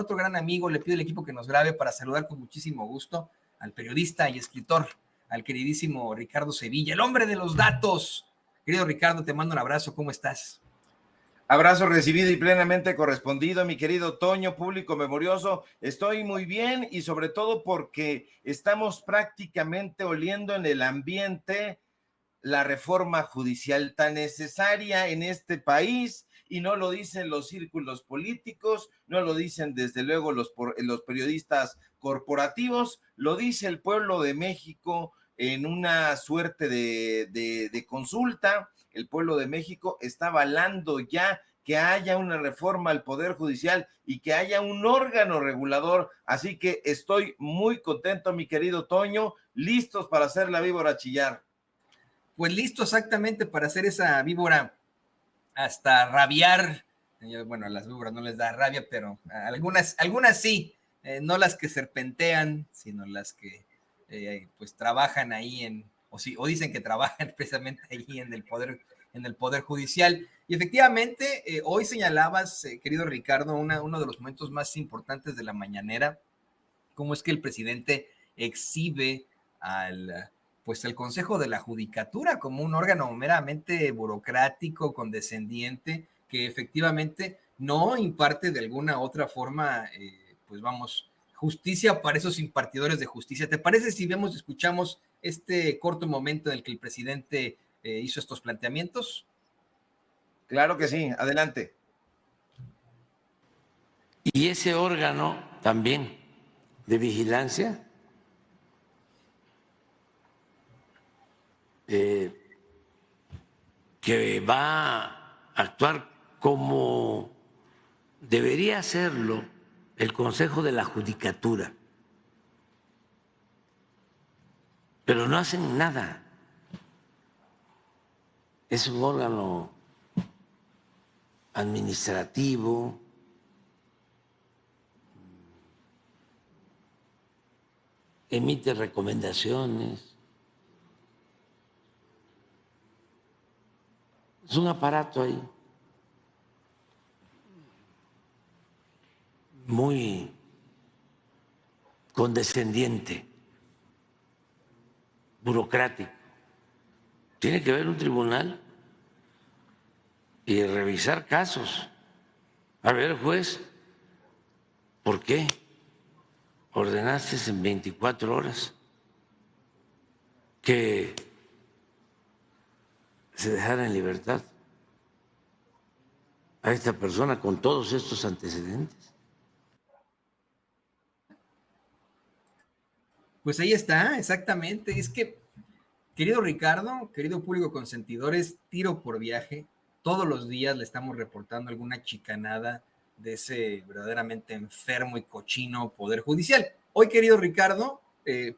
otro gran amigo, le pido al equipo que nos grabe para saludar con muchísimo gusto al periodista y escritor, al queridísimo Ricardo Sevilla, el hombre de los datos. Querido Ricardo, te mando un abrazo, ¿cómo estás? Abrazo recibido y plenamente correspondido, mi querido Toño, público memorioso. Estoy muy bien y sobre todo porque estamos prácticamente oliendo en el ambiente la reforma judicial tan necesaria en este país, y no lo dicen los círculos políticos, no lo dicen desde luego los periodistas corporativos, lo dice el pueblo de México en una suerte de consulta. El pueblo de México está avalando ya que haya una reforma al Poder Judicial y que haya un órgano regulador, así que estoy muy contento, mi querido Toño, listos para hacer la víbora chillar. Pues listo exactamente para hacer esa víbora hasta rabiar. Bueno, a las víboras no les da rabia, pero algunas sí, no las que serpentean, sino las que pues trabajan ahí o dicen que trabajan precisamente ahí en el poder judicial. Y efectivamente, hoy señalabas, querido Ricardo, uno de los momentos más importantes de la mañanera, cómo es que el presidente exhibe al el Consejo de la Judicatura como un órgano meramente burocrático, condescendiente, que efectivamente no imparte de alguna otra forma, justicia para esos impartidores de justicia. ¿Te parece si escuchamos este corto momento en el que el presidente hizo estos planteamientos? Claro que sí, adelante. Y ese órgano también de vigilancia que va a actuar como debería hacerlo el Consejo de la Judicatura, pero no hacen nada. Es un órgano administrativo, emite recomendaciones. Es un aparato ahí muy condescendiente, burocrático. Tiene que haber un tribunal y revisar casos. A ver, juez, ¿por qué ordenaste en 24 horas que se dejara en libertad a esta persona con todos estos antecedentes? Pues ahí está, exactamente. Es que, querido Ricardo, querido público consentidores, tiro por viaje. Todos los días le estamos reportando alguna chicanada de ese verdaderamente enfermo y cochino Poder Judicial. Hoy, querido Ricardo,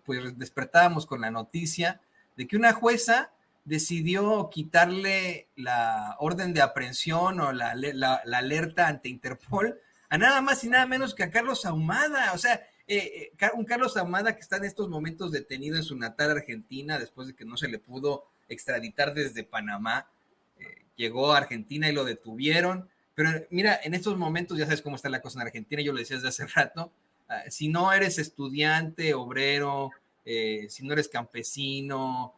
pues despertábamos con la noticia de que una jueza decidió quitarle la orden de aprehensión o la alerta ante Interpol a nada más y nada menos que a Carlos Ahumada. O sea, un Carlos Ahumada que está en estos momentos detenido en su natal Argentina después de que no se le pudo extraditar desde Panamá. Llegó a Argentina y lo detuvieron. Pero mira, en estos momentos ya sabes cómo está la cosa en Argentina, yo lo decía desde hace rato, si no eres estudiante, obrero, si no eres campesino,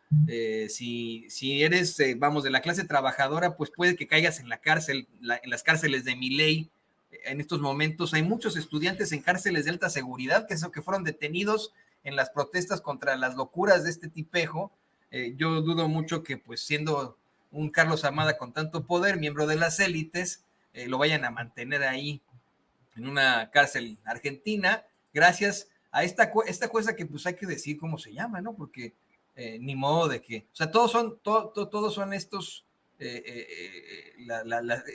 si eres, de la clase trabajadora, pues puede que caigas en la cárcel, en las cárceles de Milei. En estos momentos hay muchos estudiantes en cárceles de alta seguridad que fueron detenidos en las protestas contra las locuras de este tipejo. Yo dudo mucho que, pues, siendo un Carlos Ahumada con tanto poder, miembro de las élites, lo vayan a mantener ahí en una cárcel argentina, gracias a esta jueza que pues hay que decir cómo se llama, ¿no? Porque ni modo de que, o sea, todos son estos,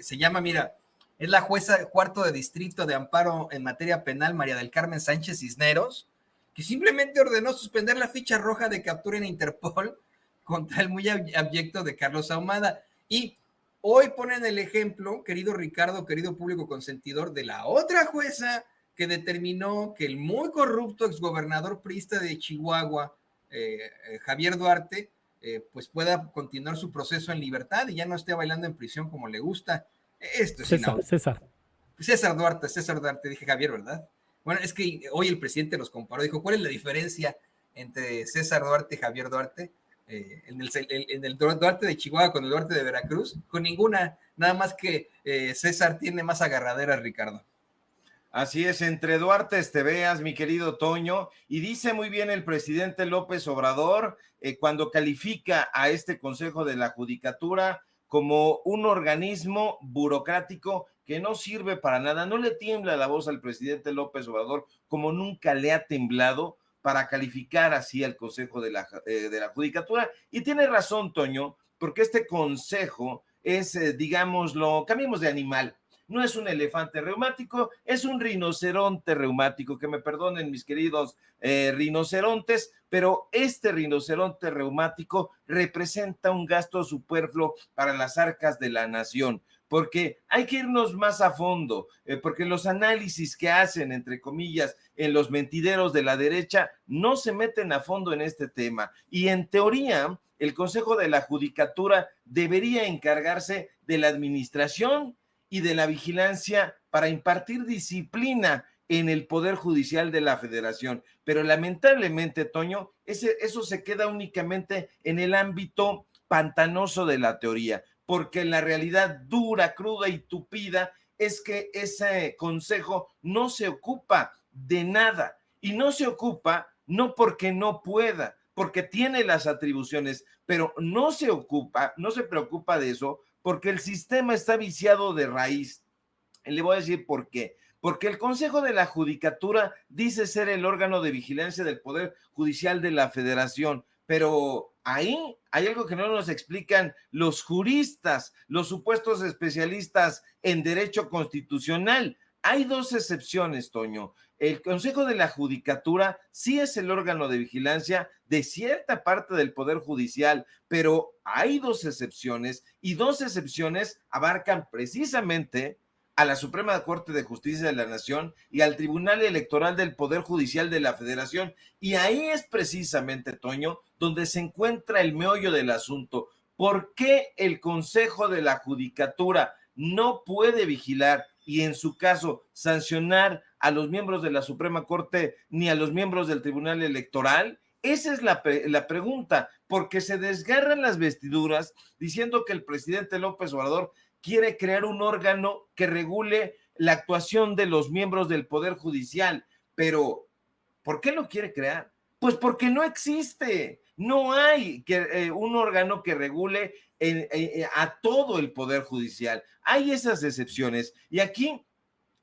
se llama, mira, es la jueza cuarto de distrito de amparo en materia penal, María del Carmen Sánchez Cisneros, que simplemente ordenó suspender la ficha roja de captura en Interpol contra el muy abyecto de Carlos Ahumada. Y hoy ponen el ejemplo, querido Ricardo, querido público consentidor, de la otra jueza que determinó que el muy corrupto exgobernador priista de Chihuahua, Javier Duarte, pues pueda continuar su proceso en libertad y ya no esté bailando en prisión como le gusta. Esto es César. César Duarte, dije Javier, ¿verdad? Bueno, es que hoy el presidente los comparó, dijo, ¿cuál es la diferencia entre César Duarte y Javier Duarte? En el Duarte de Chihuahua con el Duarte de Veracruz, con ninguna, nada más que César tiene más agarradera, Ricardo. Así es, entre Duarte Esteveas, mi querido Toño, y dice muy bien el presidente López Obrador cuando califica a este Consejo de la Judicatura como un organismo burocrático que no sirve para nada. No le tiembla la voz al presidente López Obrador como nunca le ha temblado para calificar así al Consejo de la Judicatura. Y tiene razón, Toño, porque este consejo es, digámoslo, cambiemos de animal. No es un elefante reumático, es un rinoceronte reumático, que me perdonen mis queridos rinocerontes, pero este rinoceronte reumático representa un gasto superfluo para las arcas de la nación, porque hay que irnos más a fondo, porque los análisis que hacen, entre comillas, en los mentideros de la derecha, no se meten a fondo en este tema, y en teoría, el Consejo de la Judicatura debería encargarse de la administración y de la vigilancia para impartir disciplina en el Poder Judicial de la Federación. Pero lamentablemente, Toño, eso se queda únicamente en el ámbito pantanoso de la teoría, porque la realidad dura, cruda y tupida es que ese consejo no se ocupa de nada, y no se ocupa no porque no pueda, porque tiene las atribuciones, pero no se preocupa de eso, porque el sistema está viciado de raíz. Le voy a decir por qué. Porque el Consejo de la Judicatura dice ser el órgano de vigilancia del Poder Judicial de la Federación, pero ahí hay algo que no nos explican los juristas, los supuestos especialistas en derecho constitucional. Hay dos excepciones, Toño. El Consejo de la Judicatura sí es el órgano de vigilancia de cierta parte del Poder Judicial, pero hay dos excepciones, y dos excepciones abarcan precisamente a la Suprema Corte de Justicia de la Nación y al Tribunal Electoral del Poder Judicial de la Federación. Y ahí es precisamente, Toño, donde se encuentra el meollo del asunto. ¿Por qué el Consejo de la Judicatura no puede vigilar y en su caso sancionar a los miembros de la Suprema Corte ni a los miembros del Tribunal Electoral? Esa es la pregunta, porque se desgarran las vestiduras diciendo que el presidente López Obrador quiere crear un órgano que regule la actuación de los miembros del Poder Judicial, pero ¿por qué lo quiere crear? Pues porque no existe, no hay un órgano que regule a todo el Poder Judicial. Hay esas excepciones, y aquí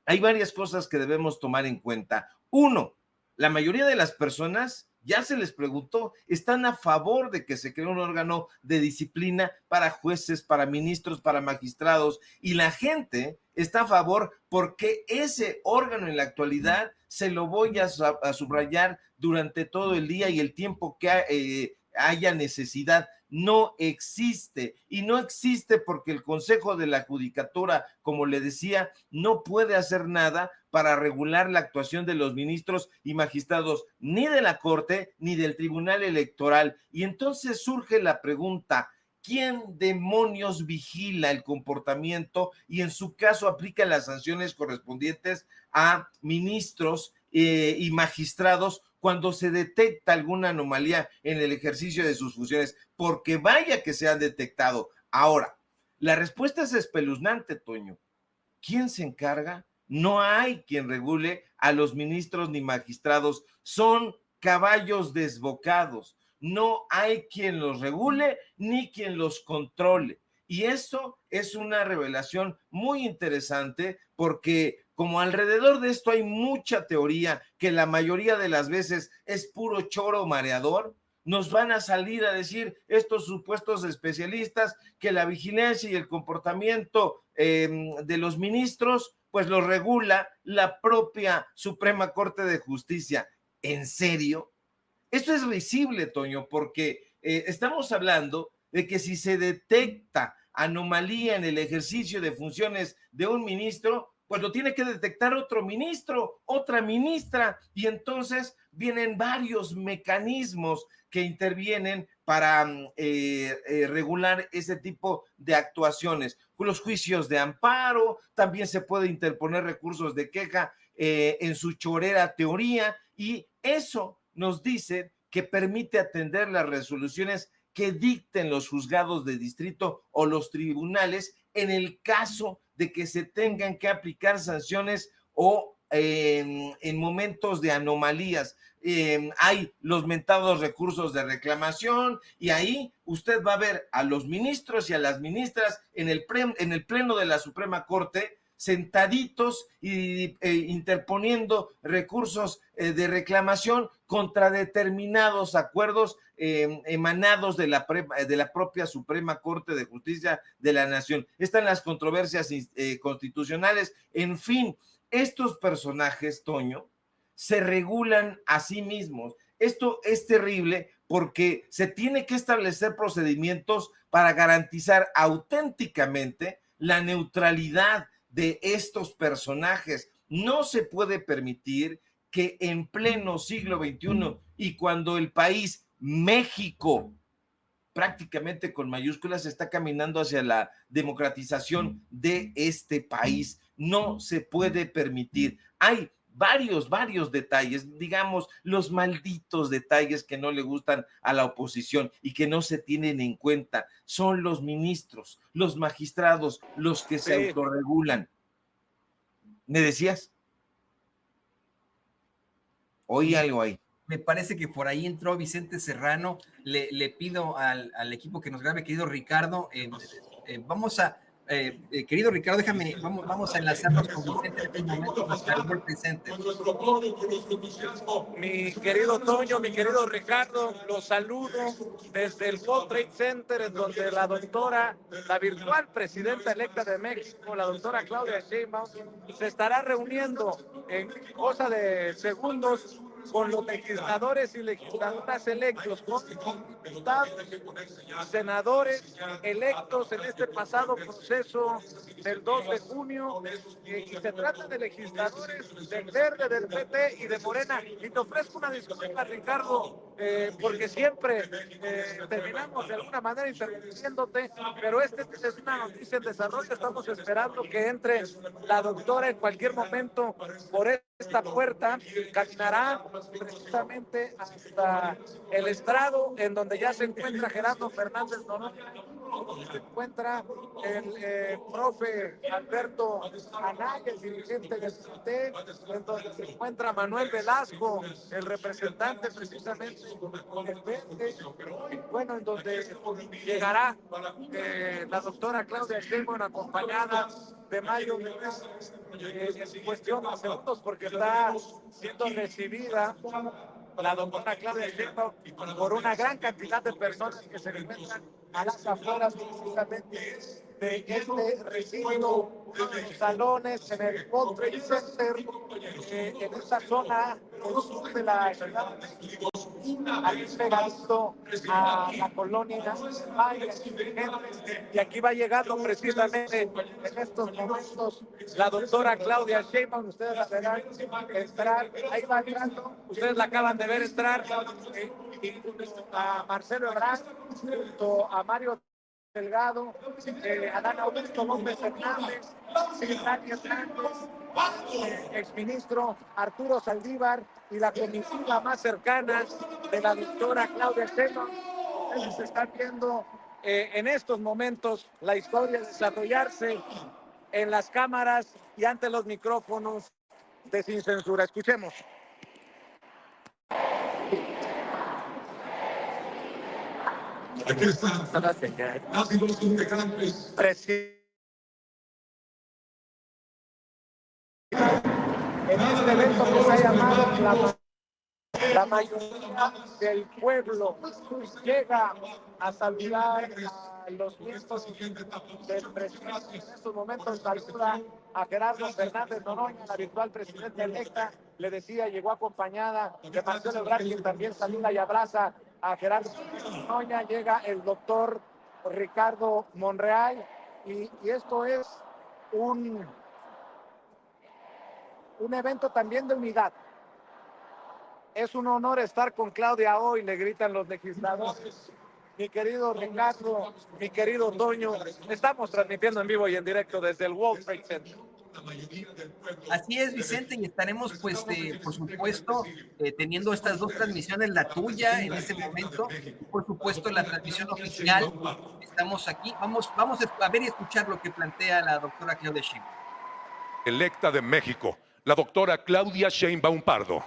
hay varias cosas que debemos tomar en cuenta. Uno, la mayoría de las personas, ya se les preguntó, están a favor de que se cree un órgano de disciplina para jueces, para ministros, para magistrados, y la gente está a favor porque ese órgano en la actualidad se lo voy a subrayar durante todo el día y el tiempo que haya necesidad. No existe, y no existe porque el Consejo de la Judicatura, como le decía, no puede hacer nada para regular la actuación de los ministros y magistrados, ni de la Corte ni del Tribunal Electoral. Y entonces surge la pregunta: ¿quién demonios vigila el comportamiento y en su caso aplica las sanciones correspondientes a ministros y magistrados cuando se detecta alguna anomalía en el ejercicio de sus funciones? Porque vaya que se han detectado. Ahora, la respuesta es espeluznante, Toño. ¿Quién se encarga? No hay quien regule a los ministros ni magistrados. Son caballos desbocados. No hay quien los regule ni quien los controle. Y eso es una revelación muy interesante, porque como alrededor de esto hay mucha teoría que la mayoría de las veces es puro choro mareador, nos van a salir a decir estos supuestos especialistas que la vigilancia y el comportamiento de los ministros pues lo regula la propia Suprema Corte de Justicia. ¿En serio? Esto es risible, Toño, porque estamos hablando de que si se detecta anomalía en el ejercicio de funciones de un ministro, pues lo tiene que detectar otro ministro, otra ministra, y entonces vienen varios mecanismos que intervienen para regular ese tipo de actuaciones. Los juicios de amparo, también se puede interponer recursos de queja en su chorera teoría, y eso nos dice que permite atender las resoluciones que dicten los juzgados de distrito o los tribunales en el caso de que se tengan que aplicar sanciones o en momentos de anomalías. Hay los mentados recursos de reclamación, y ahí usted va a ver a los ministros y a las ministras en el pleno de la Suprema Corte sentaditos y interponiendo recursos de reclamación contra determinados acuerdos emanados de la propia Suprema Corte de Justicia de la Nación. Están las controversias constitucionales. En fin, estos personajes, Toño, se regulan a sí mismos. Esto es terrible porque se tiene que establecer procedimientos para garantizar auténticamente la neutralidad de estos personajes. No se puede permitir que en pleno siglo XXI, y cuando el país México, prácticamente con mayúsculas, está caminando hacia la democratización de este país, no se puede permitir. Hay varios detalles, digamos, los malditos detalles que no le gustan a la oposición y que no se tienen en cuenta. Son los ministros, los magistrados, los que se autorregulan. ¿Me decías? Oí algo ahí. Me parece que por ahí entró Vicente Serrano. Le pido al equipo que nos grabe, querido Ricardo. Vamos a, querido Ricardo, déjame, vamos a enlazarnos con Vicente en este momento al World Trade Center. Mi querido Toño, mi querido Ricardo, los saludo desde el World Trade Center, en donde la doctora, la virtual presidenta electa de México, la doctora Claudia Sheinbaum, se estará reuniendo en cosa de segundos con los legisladores y legisladoras electos, con diputados, senadores electos en este pasado proceso del 2 de junio, y se trata de legisladores del Verde, del PT y de Morena. Y te ofrezco una disculpa, Ricardo, porque siempre terminamos de alguna manera interrumpiéndote, pero es una noticia en desarrollo. Estamos esperando que entre la doctora en cualquier momento por esta puerta. Caminará precisamente hasta el estrado en donde ya se encuentra Gerardo Fernández Noroña, donde se encuentra el profe Alberto Anaya, el dirigente del PT, en donde se encuentra Manuel Velasco, el representante precisamente del Verde, bueno, en donde llegará la doctora Claudia Sheinbaum acompañada de Mario en cuestión de segundos, porque está siendo recibida la doctora Claudia Sheinbaum por una gran cantidad de personas que se encuentran a las afueras precisamente de este recinto, los salones en el World Trade Center, en esta zona del sur de la ciudad de México, ahí pegadito a la colonia y aquí va llegando precisamente en estos momentos la doctora Claudia Sheinbaum. Ustedes la verán entrar, ahí va entrando, ustedes la acaban de ver entrar, y junto a Marcelo Ebrard, junto a Mario Delgado, Adán Augusto López Hernández, secretario Hernández, exministro Arturo Saldívar y la comitiva más cercana de la doctora Claudia Sheinbaum. Ustedes están viendo en estos momentos la historia desarrollarse en las cámaras y ante los micrófonos de Sin Censura. Escuchemos. Aquí están las y los integrantes. En este evento que se ha llamado la mayoría del pueblo llega a saludar a los miembros del presidente. En estos momentos saluda a Gerardo Fernández Noroña, la virtual presidenta electa. Le decía, llegó acompañada de Marcelo Ebrard, quien también saluda y abraza a Gerardo Noroña. Llega el doctor Ricardo Monreal, y esto es un evento también de unidad. Es un honor estar con Claudia hoy, le gritan los legisladores. Mi querido Ricardo, mi querido Toño, estamos transmitiendo en vivo y en directo desde el World Trade Center. Así es, Vicente, y estaremos, pues, por supuesto, teniendo estas dos transmisiones, la tuya en ese momento, y por supuesto, la transmisión oficial. Estamos aquí, vamos a ver y escuchar lo que plantea la doctora Claudia Sheinbaum. Electa de México, la doctora Claudia Sheinbaum Pardo.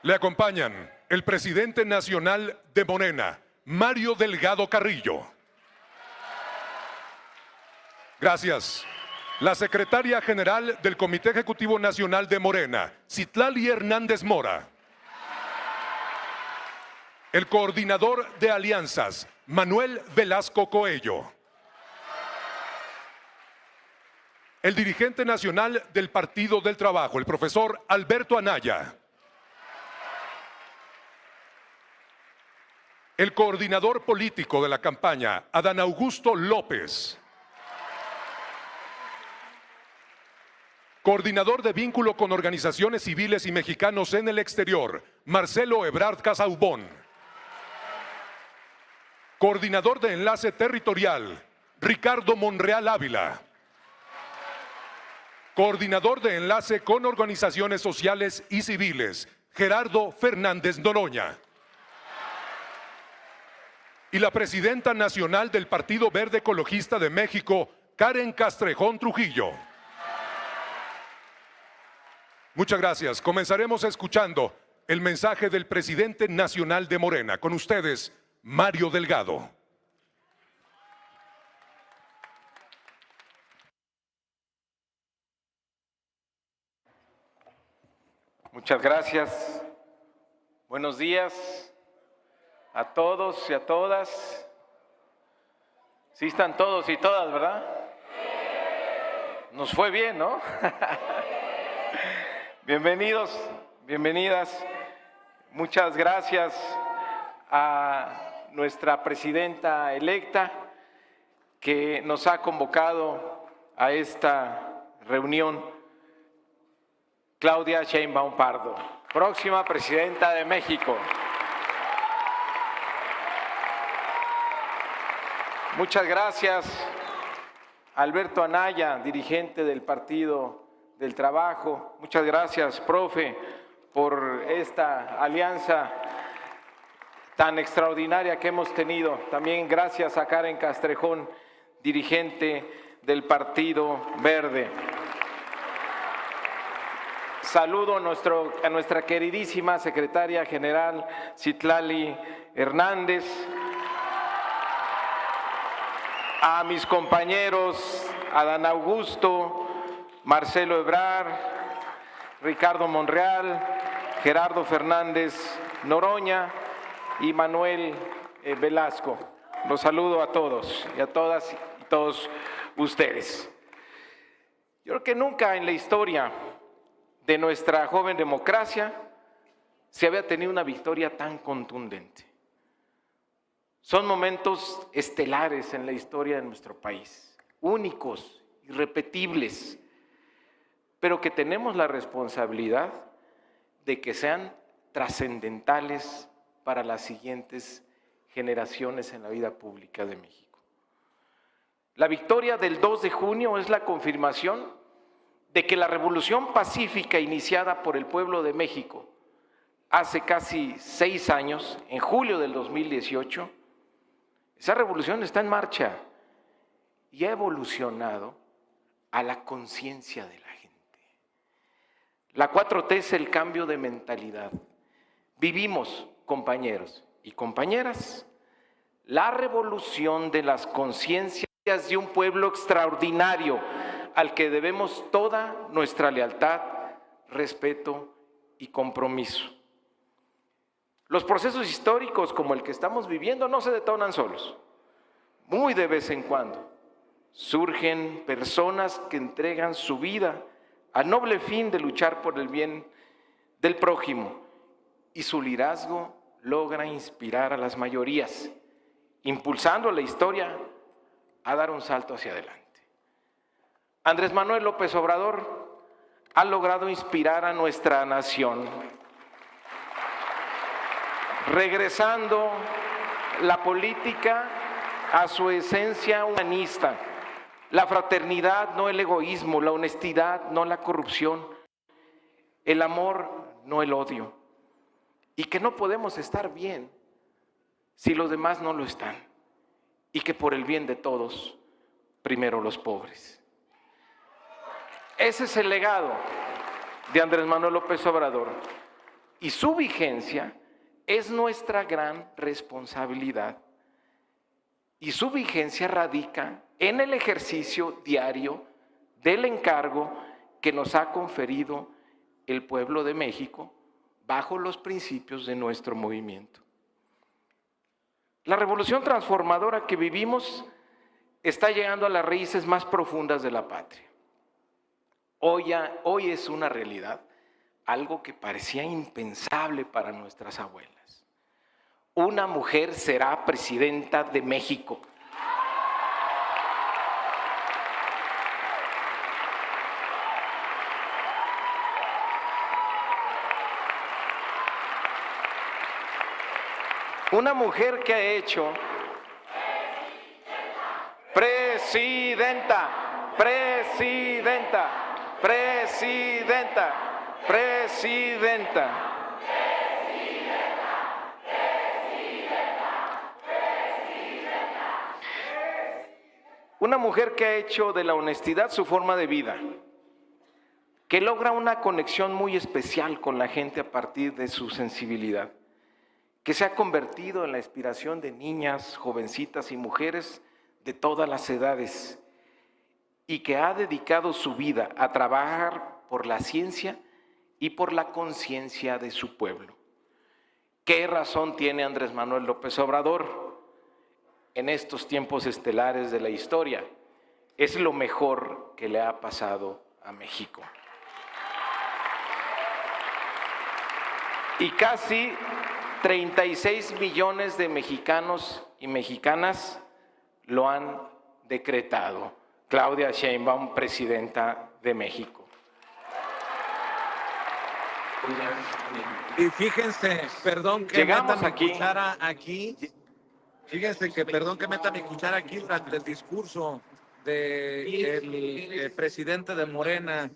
Le acompañan el presidente nacional de Morena, Mario Delgado Carrillo. Gracias. La secretaria general del Comité Ejecutivo Nacional de Morena, Citlali Hernández Mora. El coordinador de alianzas, Manuel Velasco Coello. El dirigente nacional del Partido del Trabajo, el profesor Alberto Anaya. El coordinador político de la campaña, Adán Augusto López. Coordinador de vínculo con organizaciones civiles y mexicanos en el exterior, Marcelo Ebrard Casaubon. Coordinador de enlace territorial, Ricardo Monreal Ávila. Coordinador de enlace con organizaciones sociales y civiles, Gerardo Fernández Noroña. Y la presidenta nacional del Partido Verde Ecologista de México, Karen Castrejón Trujillo. Muchas gracias. Comenzaremos escuchando el mensaje del presidente nacional de Morena. Con ustedes, Mario Delgado. Muchas gracias. Buenos días a todos y a todas. Sí están todos y todas, ¿verdad? Nos fue bien, ¿no? Bienvenidos, bienvenidas. Muchas gracias a nuestra presidenta electa que nos ha convocado a esta reunión, Claudia Sheinbaum Pardo, próxima presidenta de México. Muchas gracias, Alberto Anaya, dirigente del Partido del Trabajo. Muchas gracias, profe, por esta alianza tan extraordinaria que hemos tenido. También gracias a Karen Castrejón, dirigente del Partido Verde. Saludo a nuestra queridísima secretaria general, Citlali Hernández, a mis compañeros Adán Augusto, Marcelo Ebrard, Ricardo Monreal, Gerardo Fernández Noroña y Manuel Velasco. Los saludo a todos y a todas y todos ustedes. Yo creo que nunca en la historia de nuestra joven democracia se había tenido una victoria tan contundente. Son momentos estelares en la historia de nuestro país, únicos, irrepetibles, pero que tenemos la responsabilidad de que sean trascendentales para las siguientes generaciones en la vida pública de México. La victoria del 2 de junio es la confirmación de que la revolución pacífica iniciada por el pueblo de México hace casi 6 años, en julio del 2018, esa revolución está en marcha y ha evolucionado a la conciencia de la gente. La 4T es el cambio de mentalidad. Vivimos, compañeros y compañeras, la revolución de las conciencias de un pueblo extraordinario al que debemos toda nuestra lealtad, respeto y compromiso. Los procesos históricos como el que estamos viviendo no se detonan solos, muy de vez en cuando, surgen personas que entregan su vida al noble fin de luchar por el bien del prójimo, y su liderazgo logra inspirar a las mayorías, impulsando a la historia a dar un salto hacia adelante. Andrés Manuel López Obrador ha logrado inspirar a nuestra nación, regresando la política a su esencia humanista, la fraternidad, no el egoísmo, la honestidad, no la corrupción, el amor, no el odio, y que no podemos estar bien si los demás no lo están, y que por el bien de todos, primero los pobres. Ese es el legado de Andrés Manuel López Obrador, y su vigencia es nuestra gran responsabilidad, y su vigencia radica en el ejercicio diario del encargo que nos ha conferido el pueblo de México bajo los principios de nuestro movimiento. La revolución transformadora que vivimos está llegando a las raíces más profundas de la patria. Hoy es una realidad, algo que parecía impensable para nuestras abuelas. Una mujer será presidenta de México. Una mujer que ha hecho presidenta. Una mujer que ha hecho de la honestidad su forma de vida, que logra una conexión muy especial con la gente a partir de su sensibilidad, que se ha convertido en la inspiración de niñas, jovencitas y mujeres de todas las edades, y que ha dedicado su vida a trabajar por la ciencia y por la conciencia de su pueblo. ¿Qué razón tiene Andrés Manuel López Obrador en estos tiempos estelares de la historia? Es lo mejor que le ha pasado a México. Y casi 36 millones de mexicanos y mexicanas lo han decretado. Claudia Sheinbaum, presidenta de México. Y fíjense, perdón que Llegamos meta aquí. mi cuchara aquí. Fíjense que perdón que meta mi cuchara aquí durante el discurso del presidente de Morena,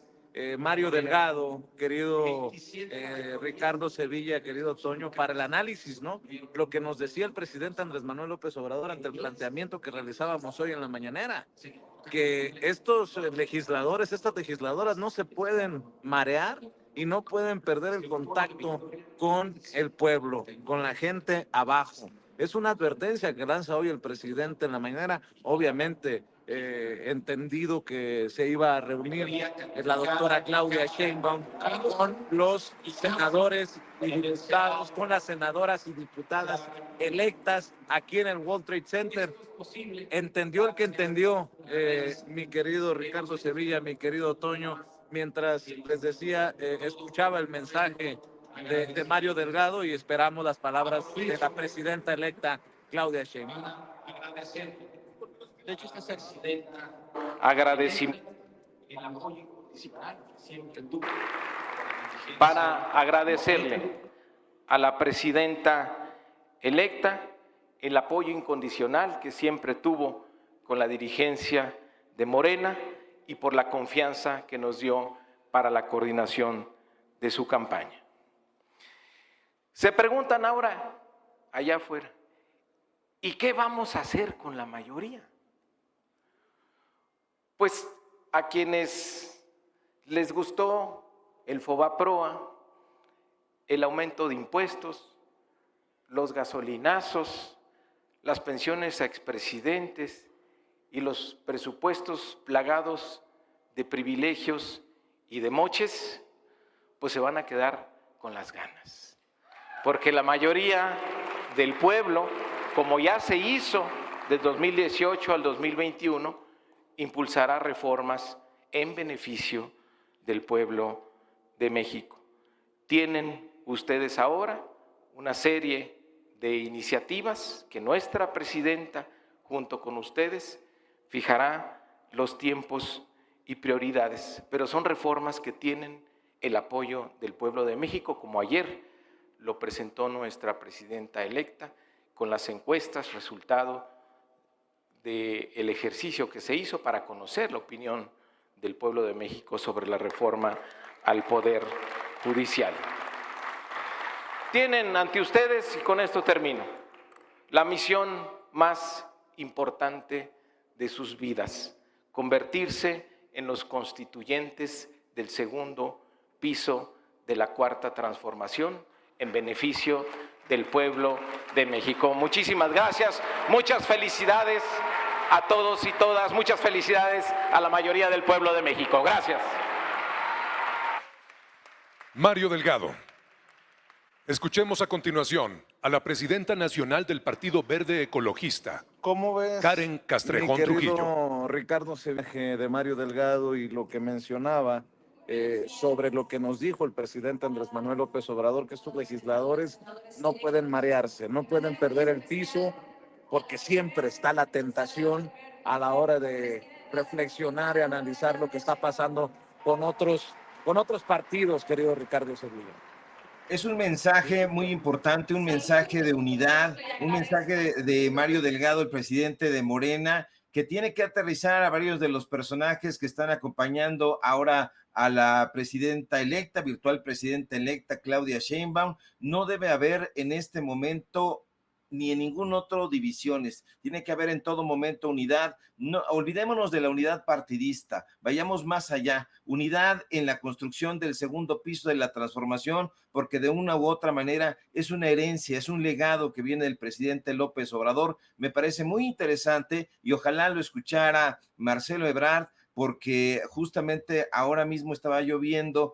Mario Delgado, querido Ricardo Sevilla, querido Toño, para el análisis, ¿no? Lo que nos decía el presidente Andrés Manuel López Obrador ante el planteamiento que realizábamos hoy en la mañanera, que estos legisladores, estas legisladoras no se pueden marear y no pueden perder el contacto con el pueblo, con la gente abajo. Es una advertencia que lanza hoy el presidente en la mañanera, obviamente entendido que se iba a reunir la doctora Claudia Sheinbaum con los senadores y diputados, con las senadoras y diputadas electas aquí en el World Trade Center. Entendió el que entendió, mi querido Ricardo Sevilla, mi querido Toño, mientras les decía, escuchaba el mensaje de Mario Delgado y esperamos las palabras de la presidenta electa Claudia Sheinbaum. De hecho, esta presidenta Agradecimiento el apoyo incondicional siempre tuvo. para agradecerle a la presidenta electa el apoyo incondicional que siempre tuvo con la dirigencia de Morena y por la confianza que nos dio para la coordinación de su campaña. Se preguntan ahora, allá afuera, ¿y qué vamos a hacer con la mayoría? Pues a quienes les gustó el FOBAPROA, el aumento de impuestos, los gasolinazos, las pensiones a expresidentes y los presupuestos plagados de privilegios y de moches, pues se van a quedar con las ganas. Porque la mayoría del pueblo, como ya se hizo del 2018 al 2021, impulsará reformas en beneficio del pueblo de México. Tienen ustedes ahora una serie de iniciativas que nuestra presidenta, junto con ustedes, fijará los tiempos y prioridades, pero son reformas que tienen el apoyo del pueblo de México, como ayer lo presentó nuestra presidenta electa, con las encuestas, resultado del ejercicio que se hizo para conocer la opinión del pueblo de México sobre la reforma al Poder Judicial. Tienen ante ustedes, y con esto termino, la misión más importante de sus vidas, convertirse en los constituyentes del segundo piso de la Cuarta Transformación en beneficio del pueblo de México. Muchísimas gracias, muchas felicidades a todos y todas, muchas felicidades a la mayoría del pueblo de México. Gracias. Mario Delgado. Escuchemos a continuación a la presidenta nacional del Partido Verde Ecologista, ¿Cómo ves, Karen Castrejón mi querido Trujillo? Ricardo, Seveje de Mario Delgado y lo que mencionaba sobre lo que nos dijo el presidente Andrés Manuel López Obrador, que estos legisladores no pueden marearse, no pueden perder el piso, porque siempre está la tentación a la hora de reflexionar y analizar lo que está pasando con otros partidos, querido Ricardo Sevilla. Es un mensaje muy importante, un mensaje de unidad, un mensaje de Mario Delgado, el presidente de Morena, que tiene que aterrizar a varios de los personajes que están acompañando ahora a la presidenta electa, virtual presidenta electa, Claudia Sheinbaum. No debe haber en este momento ni en ningún otro divisiones, tiene que haber en todo momento unidad. No, olvidémonos de la unidad partidista, vayamos más allá, unidad en la construcción del segundo piso de la transformación, porque de una u otra manera es una herencia, es un legado que viene del presidente López Obrador. Me parece muy interesante y ojalá lo escuchara Marcelo Ebrard, porque justamente ahora mismo estaba yo viendo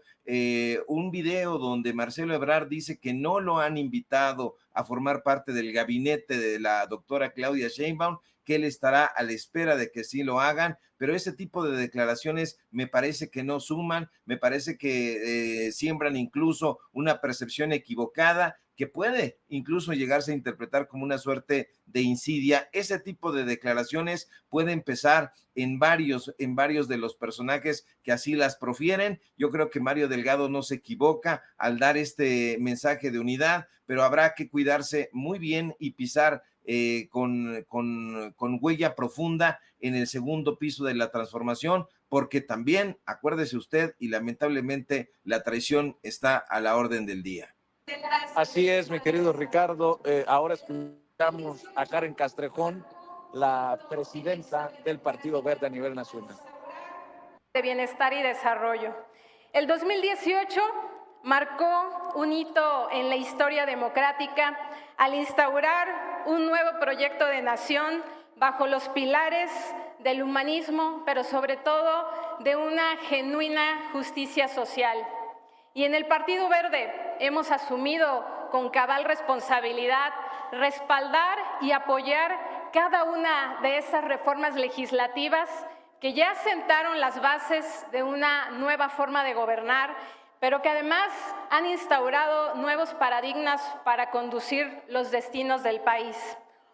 un video donde Marcelo Ebrard dice que no lo han invitado a formar parte del gabinete de la doctora Claudia Sheinbaum, que él estará a la espera de que sí lo hagan, pero ese tipo de declaraciones me parece que no suman, me parece que siembran incluso una percepción equivocada que puede incluso llegarse a interpretar como una suerte de insidia. Ese tipo de declaraciones puede empezar en varios de los personajes que así las profieren. Yo creo que Mario Delgado no se equivoca al dar este mensaje de unidad, pero habrá que cuidarse muy bien y pisar con huella profunda en el segundo piso de la transformación, porque también, acuérdese usted, y lamentablemente la traición está a la orden del día. Así es, mi querido Ricardo. Ahora escuchamos a Karen Castrejón, la presidenta del Partido Verde a nivel nacional. De Bienestar y Desarrollo. El 2018 marcó un hito en la historia democrática al instaurar un nuevo proyecto de nación bajo los pilares del humanismo, pero sobre todo de una genuina justicia social. Y en el Partido Verde hemos asumido con cabal responsabilidad respaldar y apoyar cada una de esas reformas legislativas que ya sentaron las bases de una nueva forma de gobernar, pero que además han instaurado nuevos paradigmas para conducir los destinos del país.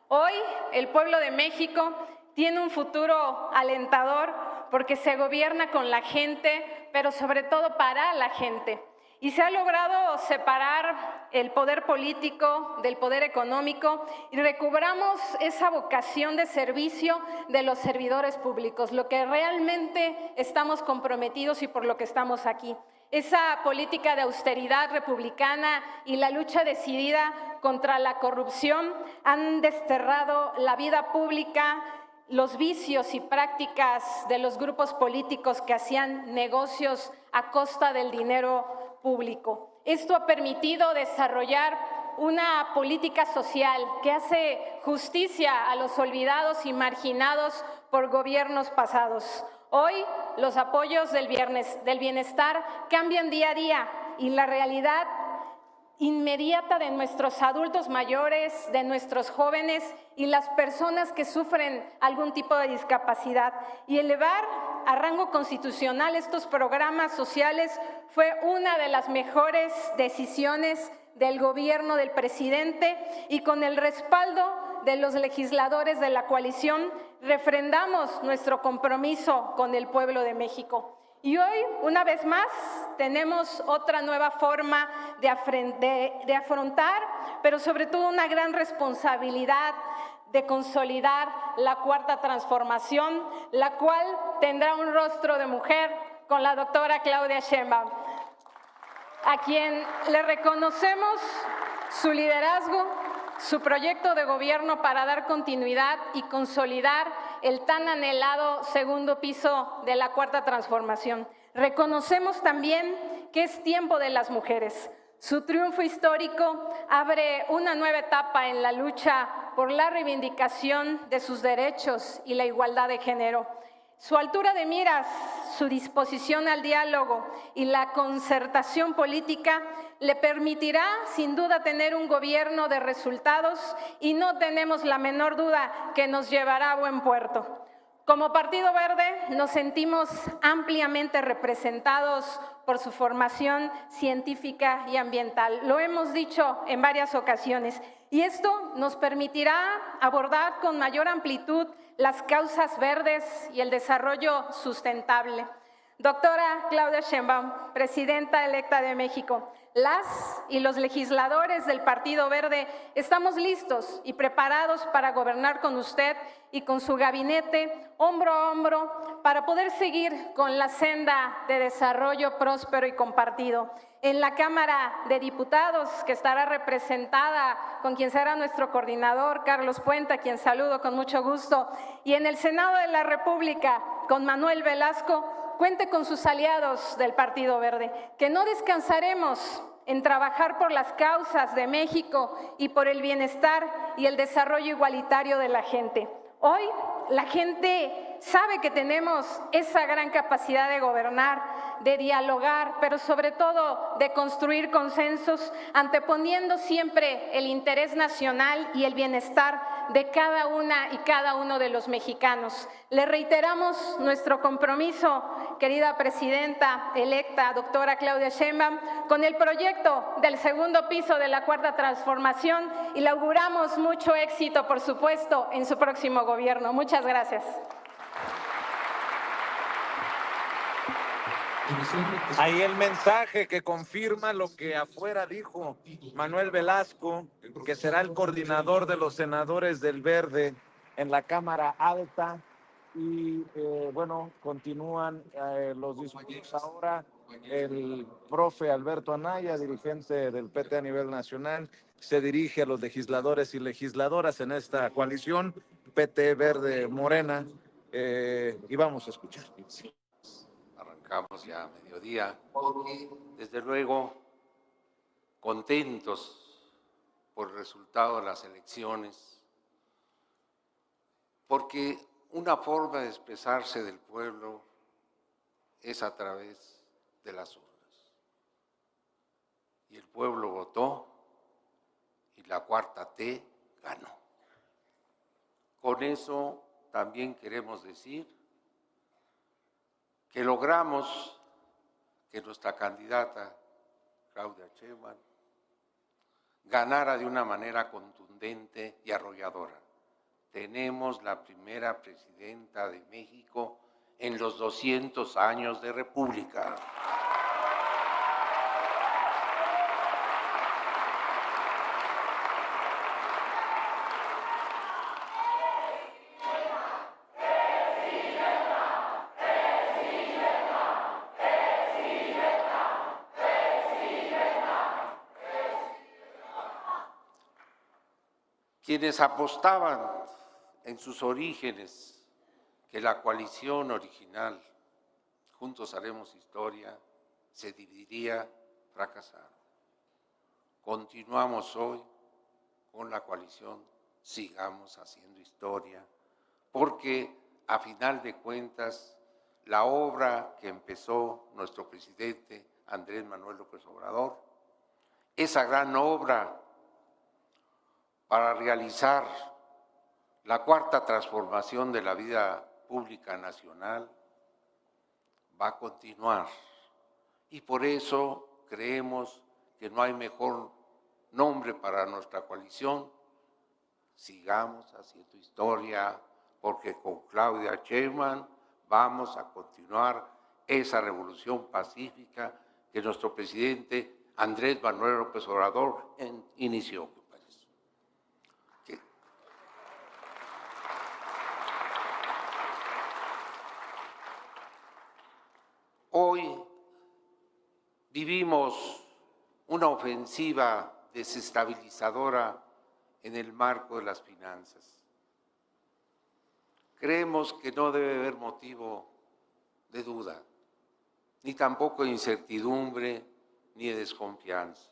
Hoy, el pueblo de México tiene un futuro alentador porque se gobierna con la gente, pero sobre todo para la gente. Y se ha logrado separar el poder político del poder económico y recobramos esa vocación de servicio de los servidores públicos, lo que realmente estamos comprometidos y por lo que estamos aquí. Esa política de austeridad republicana y la lucha decidida contra la corrupción han desterrado la vida pública, los vicios y prácticas de los grupos políticos que hacían negocios a costa del dinero público. Esto ha permitido desarrollar una política social que hace justicia a los olvidados y marginados por gobiernos pasados. Hoy los apoyos del bienestar cambian día a día y la realidad inmediata de nuestros adultos mayores, de nuestros jóvenes y las personas que sufren algún tipo de discapacidad. Y elevar a rango constitucional estos programas sociales fue una de las mejores decisiones del gobierno del presidente, y con el respaldo de los legisladores de la coalición refrendamos nuestro compromiso con el pueblo de México. Y hoy, una vez más, tenemos otra nueva forma de afrontar, pero sobre todo una gran responsabilidad de consolidar la Cuarta Transformación, la cual tendrá un rostro de mujer con la doctora Claudia Sheinbaum, a quien le reconocemos su liderazgo, su proyecto de gobierno para dar continuidad y consolidar el tan anhelado segundo piso de la Cuarta Transformación. Reconocemos también que es tiempo de las mujeres. Su triunfo histórico abre una nueva etapa en la lucha por la reivindicación de sus derechos y la igualdad de género. Su altura de miras, su disposición al diálogo y la concertación política le permitirá sin duda tener un gobierno de resultados, y no tenemos la menor duda que nos llevará a buen puerto. Como Partido Verde nos sentimos ampliamente representados por su formación científica y ambiental. Lo hemos dicho en varias ocasiones, y esto nos permitirá abordar con mayor amplitud las causas verdes y el desarrollo sustentable. Doctora Claudia Sheinbaum, presidenta electa de México, las y los legisladores del Partido Verde estamos listos y preparados para gobernar con usted y con su gabinete hombro a hombro para poder seguir con la senda de desarrollo próspero y compartido. En la Cámara de Diputados, que estará representada con quien será nuestro coordinador, Carlos Puente, a quien saludo con mucho gusto, y en el Senado de la República, con Manuel Velasco, cuente con sus aliados del Partido Verde, que no descansaremos en trabajar por las causas de México y por el bienestar y el desarrollo igualitario de la gente. Hoy la gente sabe que tenemos esa gran capacidad de gobernar, de dialogar, pero sobre todo de construir consensos, anteponiendo siempre el interés nacional y el bienestar de cada una y cada uno de los mexicanos. Le reiteramos nuestro compromiso, querida presidenta electa, doctora Claudia Sheinbaum, con el proyecto del segundo piso de la Cuarta Transformación, y le auguramos mucho éxito, por supuesto, en su próximo gobierno. Muchas gracias. Ahí el mensaje que confirma lo que afuera dijo Manuel Velasco, que será el coordinador de los senadores del Verde en la Cámara Alta. Y bueno, continúan los discursos ahora. El profe Alberto Anaya, dirigente del PT a nivel nacional, se dirige a los legisladores y legisladoras en esta coalición PT Verde Morena, y vamos a escuchar. Arrancamos ya a mediodía, desde luego contentos por el resultado de las elecciones, porque una forma de expresarse del pueblo es a través de las urnas. Y el pueblo votó y la cuarta T ganó. Con eso también queremos decir que logramos que nuestra candidata, Claudia Sheinbaum, ganara de una manera contundente y arrolladora. Tenemos la primera presidenta de México en los 200 años de República. Quienes apostaban en sus orígenes que la coalición original, Juntos Haremos Historia, se dividiría, fracasaron. Continuamos hoy con la coalición Sigamos Haciendo Historia, porque a final de cuentas la obra que empezó nuestro presidente Andrés Manuel López Obrador esa gran obra para realizar la cuarta transformación de la vida pública nacional va a continuar. Y por eso creemos que no hay mejor nombre para nuestra coalición. Sigamos haciendo historia, porque con Claudia Sheinbaum vamos a continuar esa revolución pacífica que nuestro presidente Andrés Manuel López Obrador inició. Hoy vivimos una ofensiva desestabilizadora en el marco de las finanzas. Creemos que no debe haber motivo de duda, ni tampoco de incertidumbre, ni de desconfianza.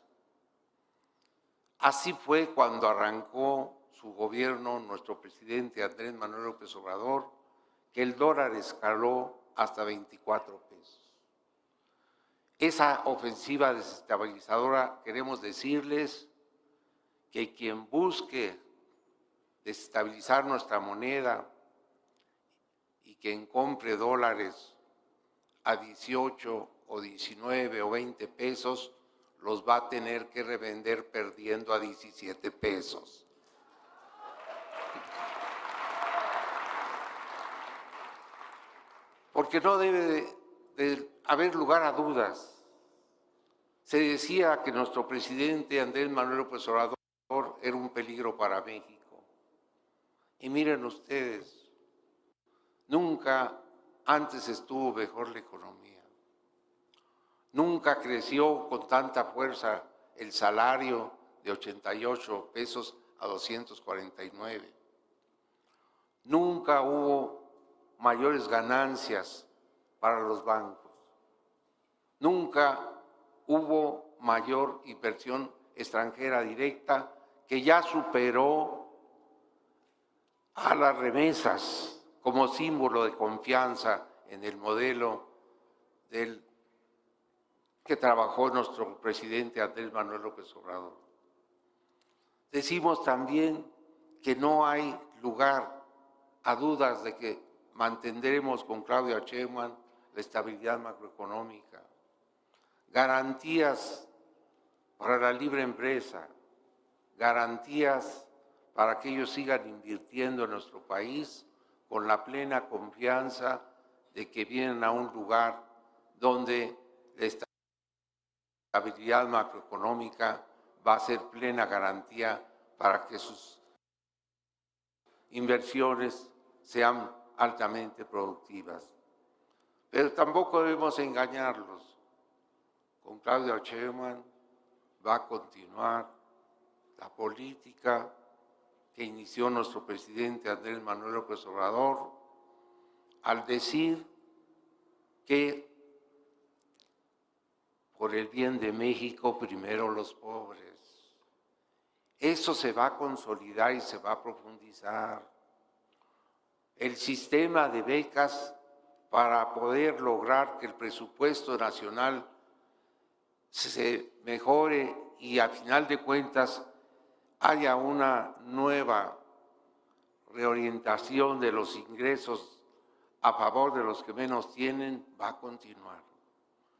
Así fue cuando arrancó su gobierno, nuestro presidente Andrés Manuel López Obrador, que el dólar escaló hasta 24 pesos. Esa ofensiva desestabilizadora, queremos decirles que quien busque desestabilizar nuestra moneda y quien compre dólares a 18 o 19 o 20 pesos, los va a tener que revender perdiendo a 17 pesos. Porque no debe de haber lugar a dudas. Se decía que nuestro presidente Andrés Manuel López Obrador era un peligro para México. Y miren ustedes, nunca antes estuvo mejor la economía. Nunca creció con tanta fuerza el salario de 88 pesos a 249. Nunca hubo mayores ganancias para los bancos. Nunca hubo mayor inversión extranjera directa que ya superó a las remesas como símbolo de confianza en el modelo que trabajó nuestro presidente Andrés Manuel López Obrador. Decimos también que no hay lugar a dudas de que mantendremos con Claudia Sheinbaum la estabilidad macroeconómica, garantías para la libre empresa, garantías para que ellos sigan invirtiendo en nuestro país con la plena confianza de que vienen a un lugar donde la estabilidad macroeconómica va a ser plena garantía para que sus inversiones sean altamente productivas. Pero tampoco debemos engañarlos. Con Claudia Sheinbaum va a continuar la política que inició nuestro presidente Andrés Manuel López Obrador al decir que por el bien de México primero los pobres. Eso se va a consolidar y se va a profundizar. El sistema de becas para poder lograr que el presupuesto nacional se mejore y a final de cuentas haya una nueva reorientación de los ingresos a favor de los que menos tienen, va a continuar.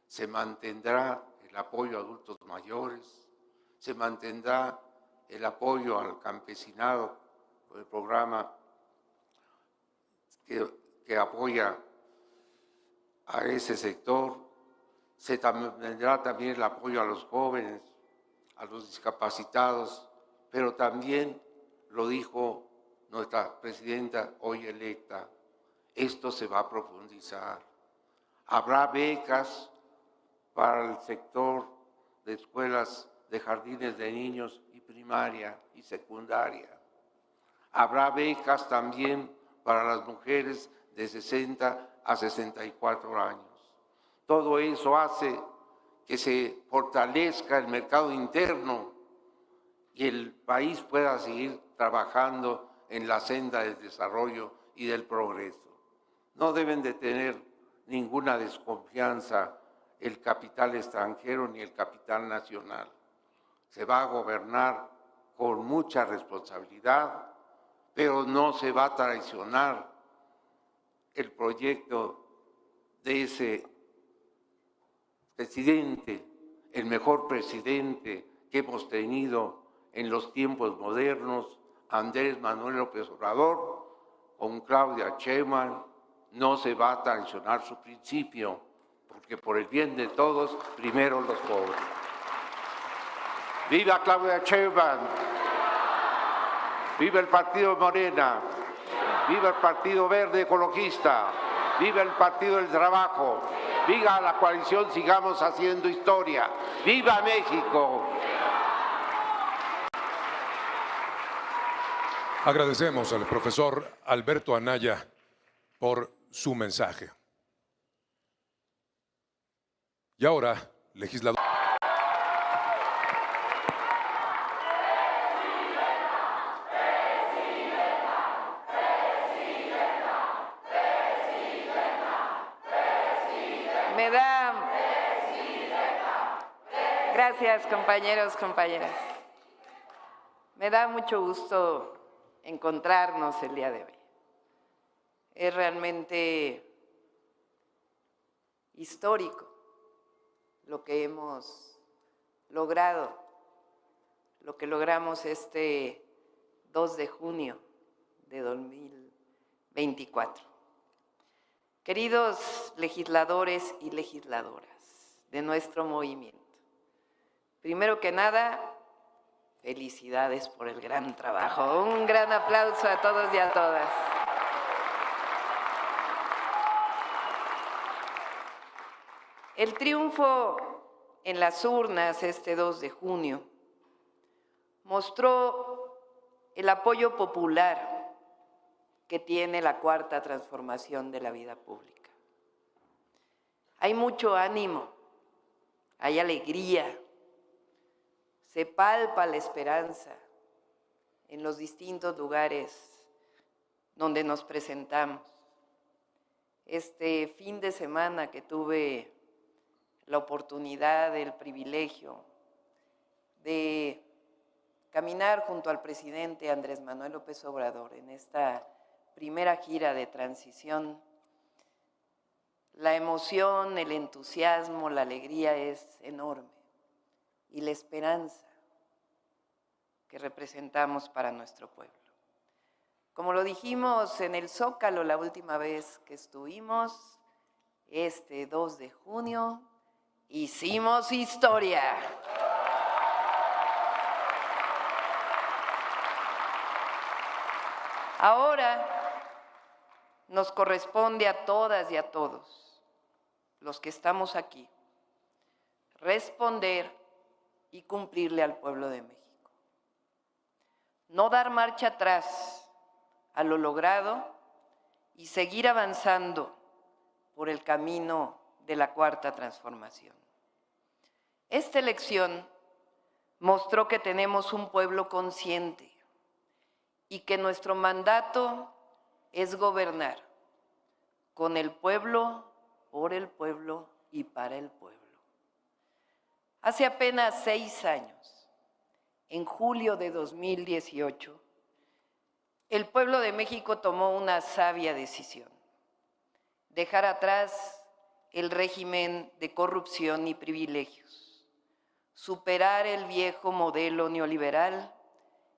Se mantendrá el apoyo a adultos mayores, se mantendrá el apoyo al campesinado, el programa que apoya a ese sector. Se tendrá también el apoyo a los jóvenes, a los discapacitados, pero también, lo dijo nuestra presidenta hoy electa, esto se va a profundizar. Habrá becas para el sector de escuelas de jardines de niños y primaria y secundaria. Habrá becas también para las mujeres de 60 a 64 años. Todo eso hace que se fortalezca el mercado interno y el país pueda seguir trabajando en la senda del desarrollo y del progreso. No deben de tener ninguna desconfianza el capital extranjero ni el capital nacional. se va a gobernar con mucha responsabilidad, pero no se va a traicionar el proyecto de ese presidente, el mejor presidente que hemos tenido en los tiempos modernos, Andrés Manuel López Obrador, con Claudia Sheinbaum. No se va a traicionar su principio, porque por el bien de todos, primero los pobres. ¡Viva Claudia Sheinbaum! ¡Viva el Partido Morena! ¡Viva el Partido Verde Ecologista! ¡Viva el Partido del Trabajo! ¡Viva la coalición Sigamos Haciendo Historia! ¡Viva México! Agradecemos al profesor Alberto Anaya por su mensaje. Y ahora, legislador. Gracias, compañeros, compañeras. Me da mucho gusto encontrarnos el día de hoy. Es realmente histórico lo que hemos logrado, lo que logramos este 2 de junio de 2024. Queridos legisladores y legisladoras de nuestro movimiento, primero que nada, felicidades por el gran trabajo. Un gran aplauso a todos y a todas. El triunfo en las urnas este 2 de junio mostró el apoyo popular que tiene la cuarta transformación de la vida pública. Hay mucho ánimo, hay alegría, se palpa la esperanza en los distintos lugares donde nos presentamos. Este fin de semana que tuve la oportunidad, el privilegio de caminar junto al presidente Andrés Manuel López Obrador en esta primera gira de transición, la emoción, el entusiasmo, la alegría es enorme y la esperanza que representamos para nuestro pueblo. Como lo dijimos en el Zócalo la última vez que estuvimos, este 2 de junio, hicimos historia. Ahora nos corresponde a todas y a todos los que estamos aquí responder y cumplirle al pueblo de México. No dar marcha atrás a lo logrado y seguir avanzando por el camino de la cuarta transformación. Esta elección mostró que tenemos un pueblo consciente y que nuestro mandato es gobernar con el pueblo, por el pueblo y para el pueblo. Hace apenas 6 años, en julio de 2018, el pueblo de México tomó una sabia decisión: dejar atrás el régimen de corrupción y privilegios, superar el viejo modelo neoliberal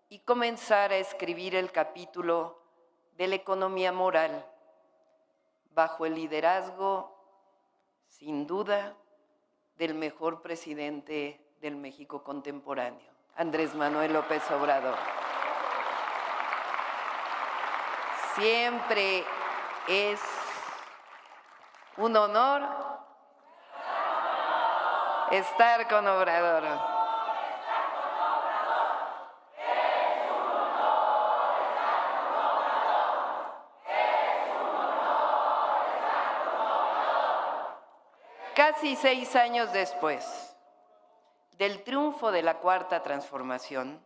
y comenzar a escribir el capítulo de la economía moral, bajo el liderazgo, sin duda, del mejor presidente del México contemporáneo, Andrés Manuel López Obrador. Siempre es un honor estar con Obrador. Casi 6 años después del triunfo de la cuarta transformación,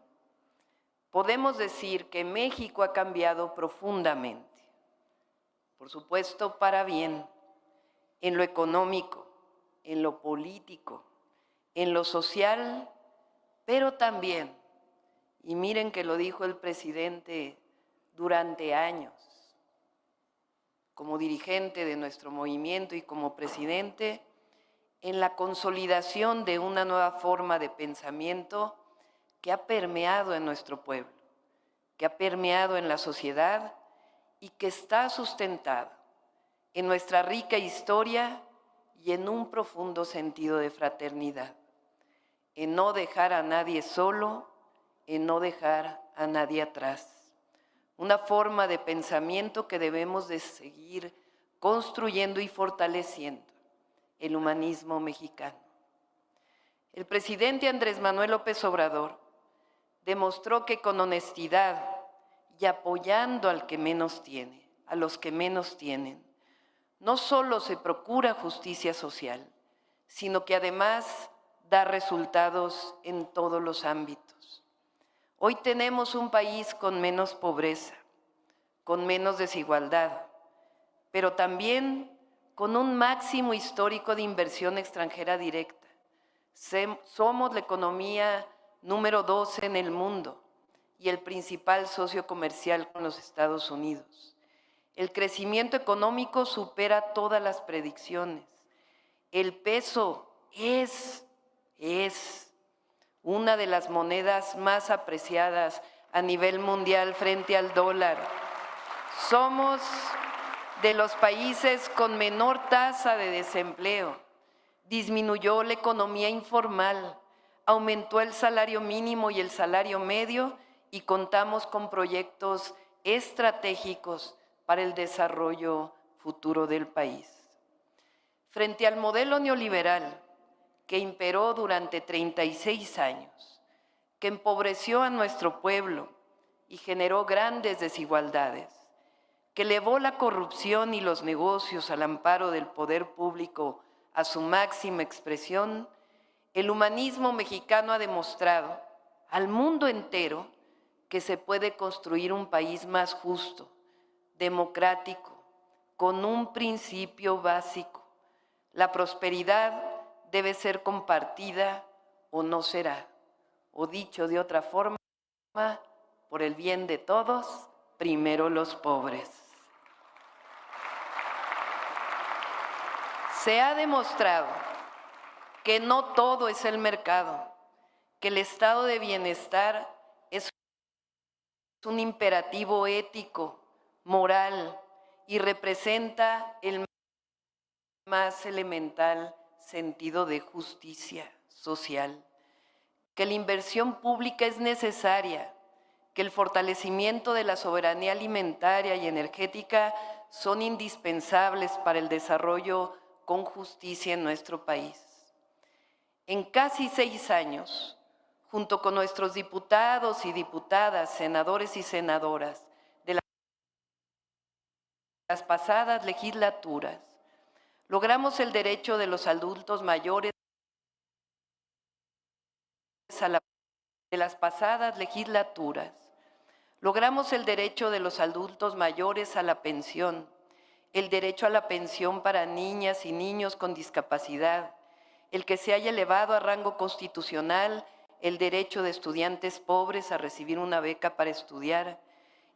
podemos decir que México ha cambiado profundamente, por supuesto para bien, en lo económico, en lo político, en lo social Pero también, y miren que lo dijo el presidente durante años, como dirigente de nuestro movimiento y como presidente, en la consolidación de una nueva forma de pensamiento que ha permeado en nuestro pueblo, que ha permeado en la sociedad y que está sustentada en nuestra rica historia y en un profundo sentido de fraternidad, en no dejar a nadie solo, en no dejar a nadie atrás. Una forma de pensamiento que debemos de seguir construyendo y fortaleciendo, el humanismo mexicano. El presidente Andrés Manuel López Obrador demostró que con honestidad y apoyando al que menos tiene, a los que menos tienen, no solo se procura justicia social, sino que además da resultados en todos los ámbitos. Hoy tenemos un país con menos pobreza, con menos desigualdad, pero también con un máximo histórico de inversión extranjera directa. Somos la economía número 12 en el mundo y el principal socio comercial con los Estados Unidos. El crecimiento económico supera todas las predicciones. El peso es una de las monedas más apreciadas a nivel mundial frente al dólar. Somos de los países con menor tasa de desempleo. Disminuyó la economía informal, aumentó el salario mínimo y el salario medio y contamos con proyectos estratégicos para el desarrollo futuro del país. Frente al modelo neoliberal que imperó durante 36 años, que empobreció a nuestro pueblo y generó grandes desigualdades, que elevó la corrupción y los negocios al amparo del poder público a su máxima expresión, el humanismo mexicano ha demostrado al mundo entero que se puede construir un país más justo, democrático, con un principio básico. La prosperidad debe ser compartida o no será. O dicho de otra forma, por el bien de todos, primero los pobres. Se ha demostrado que no todo es el mercado, que el estado de bienestar es un imperativo ético, moral y representa el más elemental sentido de justicia social, que la inversión pública es necesaria, que el fortalecimiento de la soberanía alimentaria y energética son indispensables para el desarrollo con justicia en nuestro país. En casi 6 años, junto con nuestros diputados y diputadas, senadores y senadoras de las pasadas legislaturas, logramos el derecho de los adultos mayores de las pasadas legislaturas. Logramos el derecho de los adultos mayores a la pensión, el derecho a la pensión para niñas y niños con discapacidad, el que se haya elevado a rango constitucional el derecho de estudiantes pobres a recibir una beca para estudiar,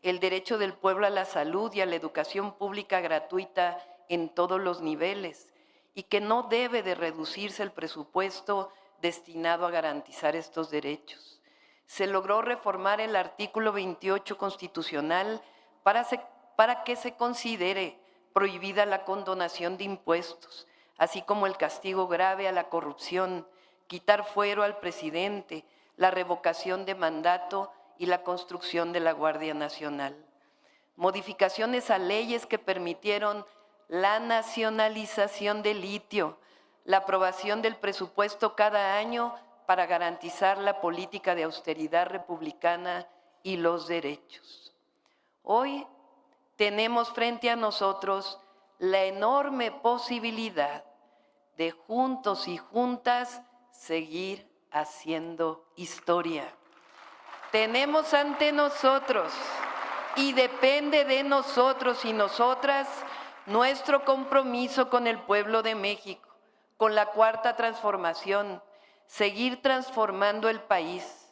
el derecho del pueblo a la salud y a la educación pública gratuita en todos los niveles, y que no debe de reducirse el presupuesto destinado a garantizar estos derechos. Se logró reformar el artículo 28 constitucional para que se considere prohibida la condonación de impuestos, así como el castigo grave a la corrupción, quitar fuero al presidente, la revocación de mandato y la construcción de la Guardia Nacional. Modificaciones a leyes que permitieron la nacionalización del litio, la aprobación del presupuesto cada año para garantizar la política de austeridad republicana y los derechos. Hoy tenemos frente a nosotros la enorme posibilidad de juntos y juntas seguir haciendo historia. Tenemos ante nosotros, y depende de nosotros y nosotras, nuestro compromiso con el pueblo de México, con la Cuarta Transformación, seguir transformando el país.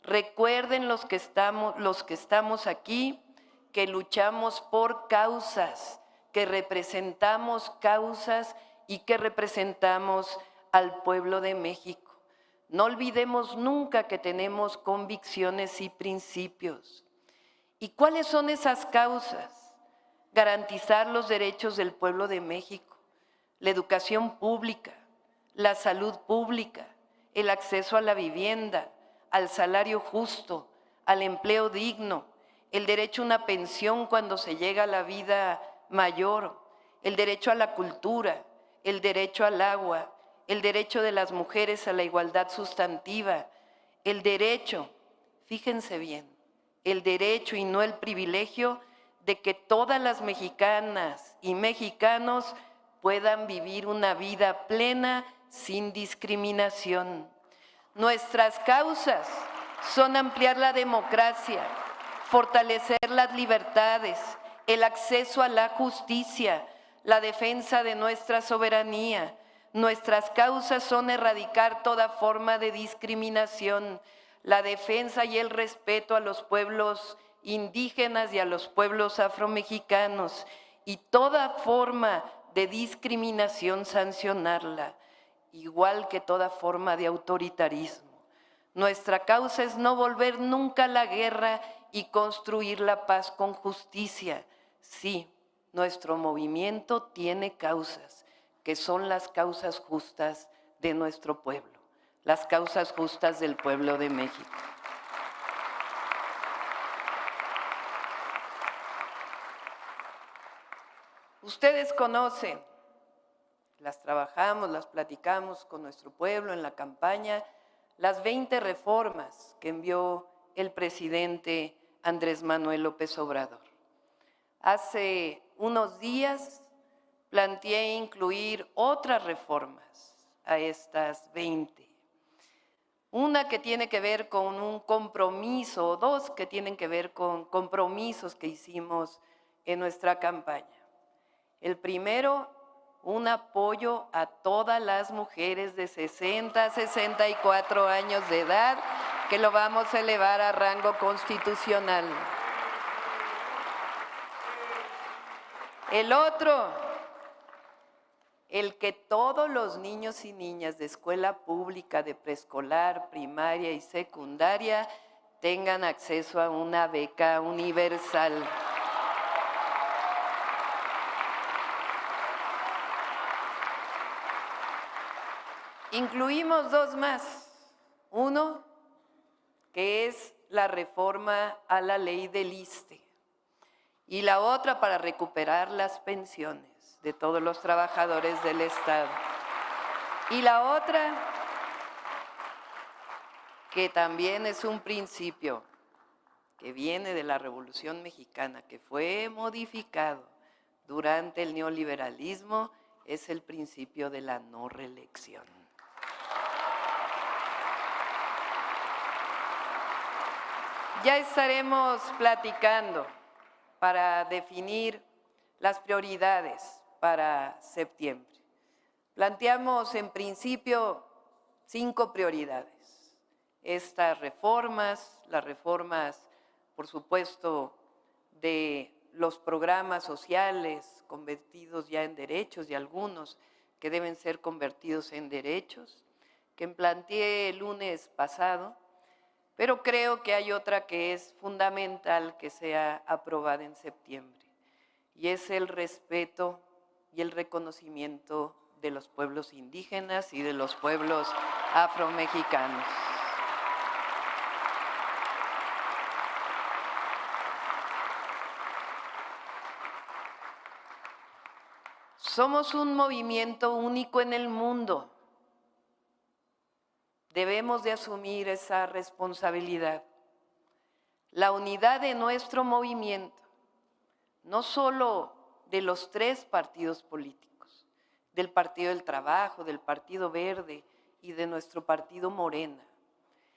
Recuerden los que estamos aquí, que luchamos por causas, que representamos causas y que representamos al pueblo de México. No olvidemos nunca que tenemos convicciones y principios. ¿Y cuáles son esas causas? Garantizar los derechos del pueblo de México, la educación pública, la salud pública, el acceso a la vivienda, al salario justo, al empleo digno, el derecho a una pensión cuando se llega a la vida mayor, el derecho a la cultura, el derecho al agua, el derecho de las mujeres a la igualdad sustantiva, el derecho, fíjense bien, el derecho y no el privilegio de que todas las mexicanas y mexicanos puedan vivir una vida plena sin discriminación. Nuestras causas son ampliar la democracia, fortalecer las libertades, el acceso a la justicia, la defensa de nuestra soberanía. Nuestras causas son erradicar toda forma de discriminación, la defensa y el respeto a los pueblos indígenas y a los pueblos afromexicanos, y toda forma de discriminación sancionarla, igual que toda forma de autoritarismo. Nuestra causa es no volver nunca a la guerra y construir la paz con justicia. Sí, nuestro movimiento tiene causas, que son las causas justas de nuestro pueblo, las causas justas del pueblo de México. Ustedes conocen, las trabajamos, las platicamos con nuestro pueblo en la campaña, las 20 reformas que envió el presidente Andrés Manuel López Obrador. Hace unos días planteé incluir otras reformas a estas 20. Una que tiene que ver con un compromiso, o dos que tienen que ver con compromisos que hicimos en nuestra campaña. El primero, un apoyo a todas las mujeres de 60 a 64 años de edad, que lo vamos a elevar a rango constitucional. El otro, el que todos los niños y niñas de escuela pública, de preescolar, primaria y secundaria tengan acceso a una beca universal. Incluimos dos más. Uno, que es la reforma a la ley del ISSSTE, y la otra para recuperar las pensiones de todos los trabajadores del Estado. Y la otra, que también es un principio que viene de la Revolución Mexicana, que fue modificado durante el neoliberalismo, es el principio de la no reelección. Ya estaremos platicando para definir las prioridades para septiembre. Planteamos en principio 5 prioridades. Estas reformas, las reformas, por supuesto, de los programas sociales convertidos ya en derechos y algunos que deben ser convertidos en derechos, que planteé el lunes pasado, pero creo que hay otra que es fundamental que sea aprobada en septiembre, y es el respeto y el reconocimiento de los pueblos indígenas y de los pueblos afromexicanos. Somos un movimiento único en el mundo. Debemos de asumir esa responsabilidad. La unidad de nuestro movimiento, no solo de los 3 partidos políticos, del Partido del Trabajo, del Partido Verde y de nuestro partido Morena,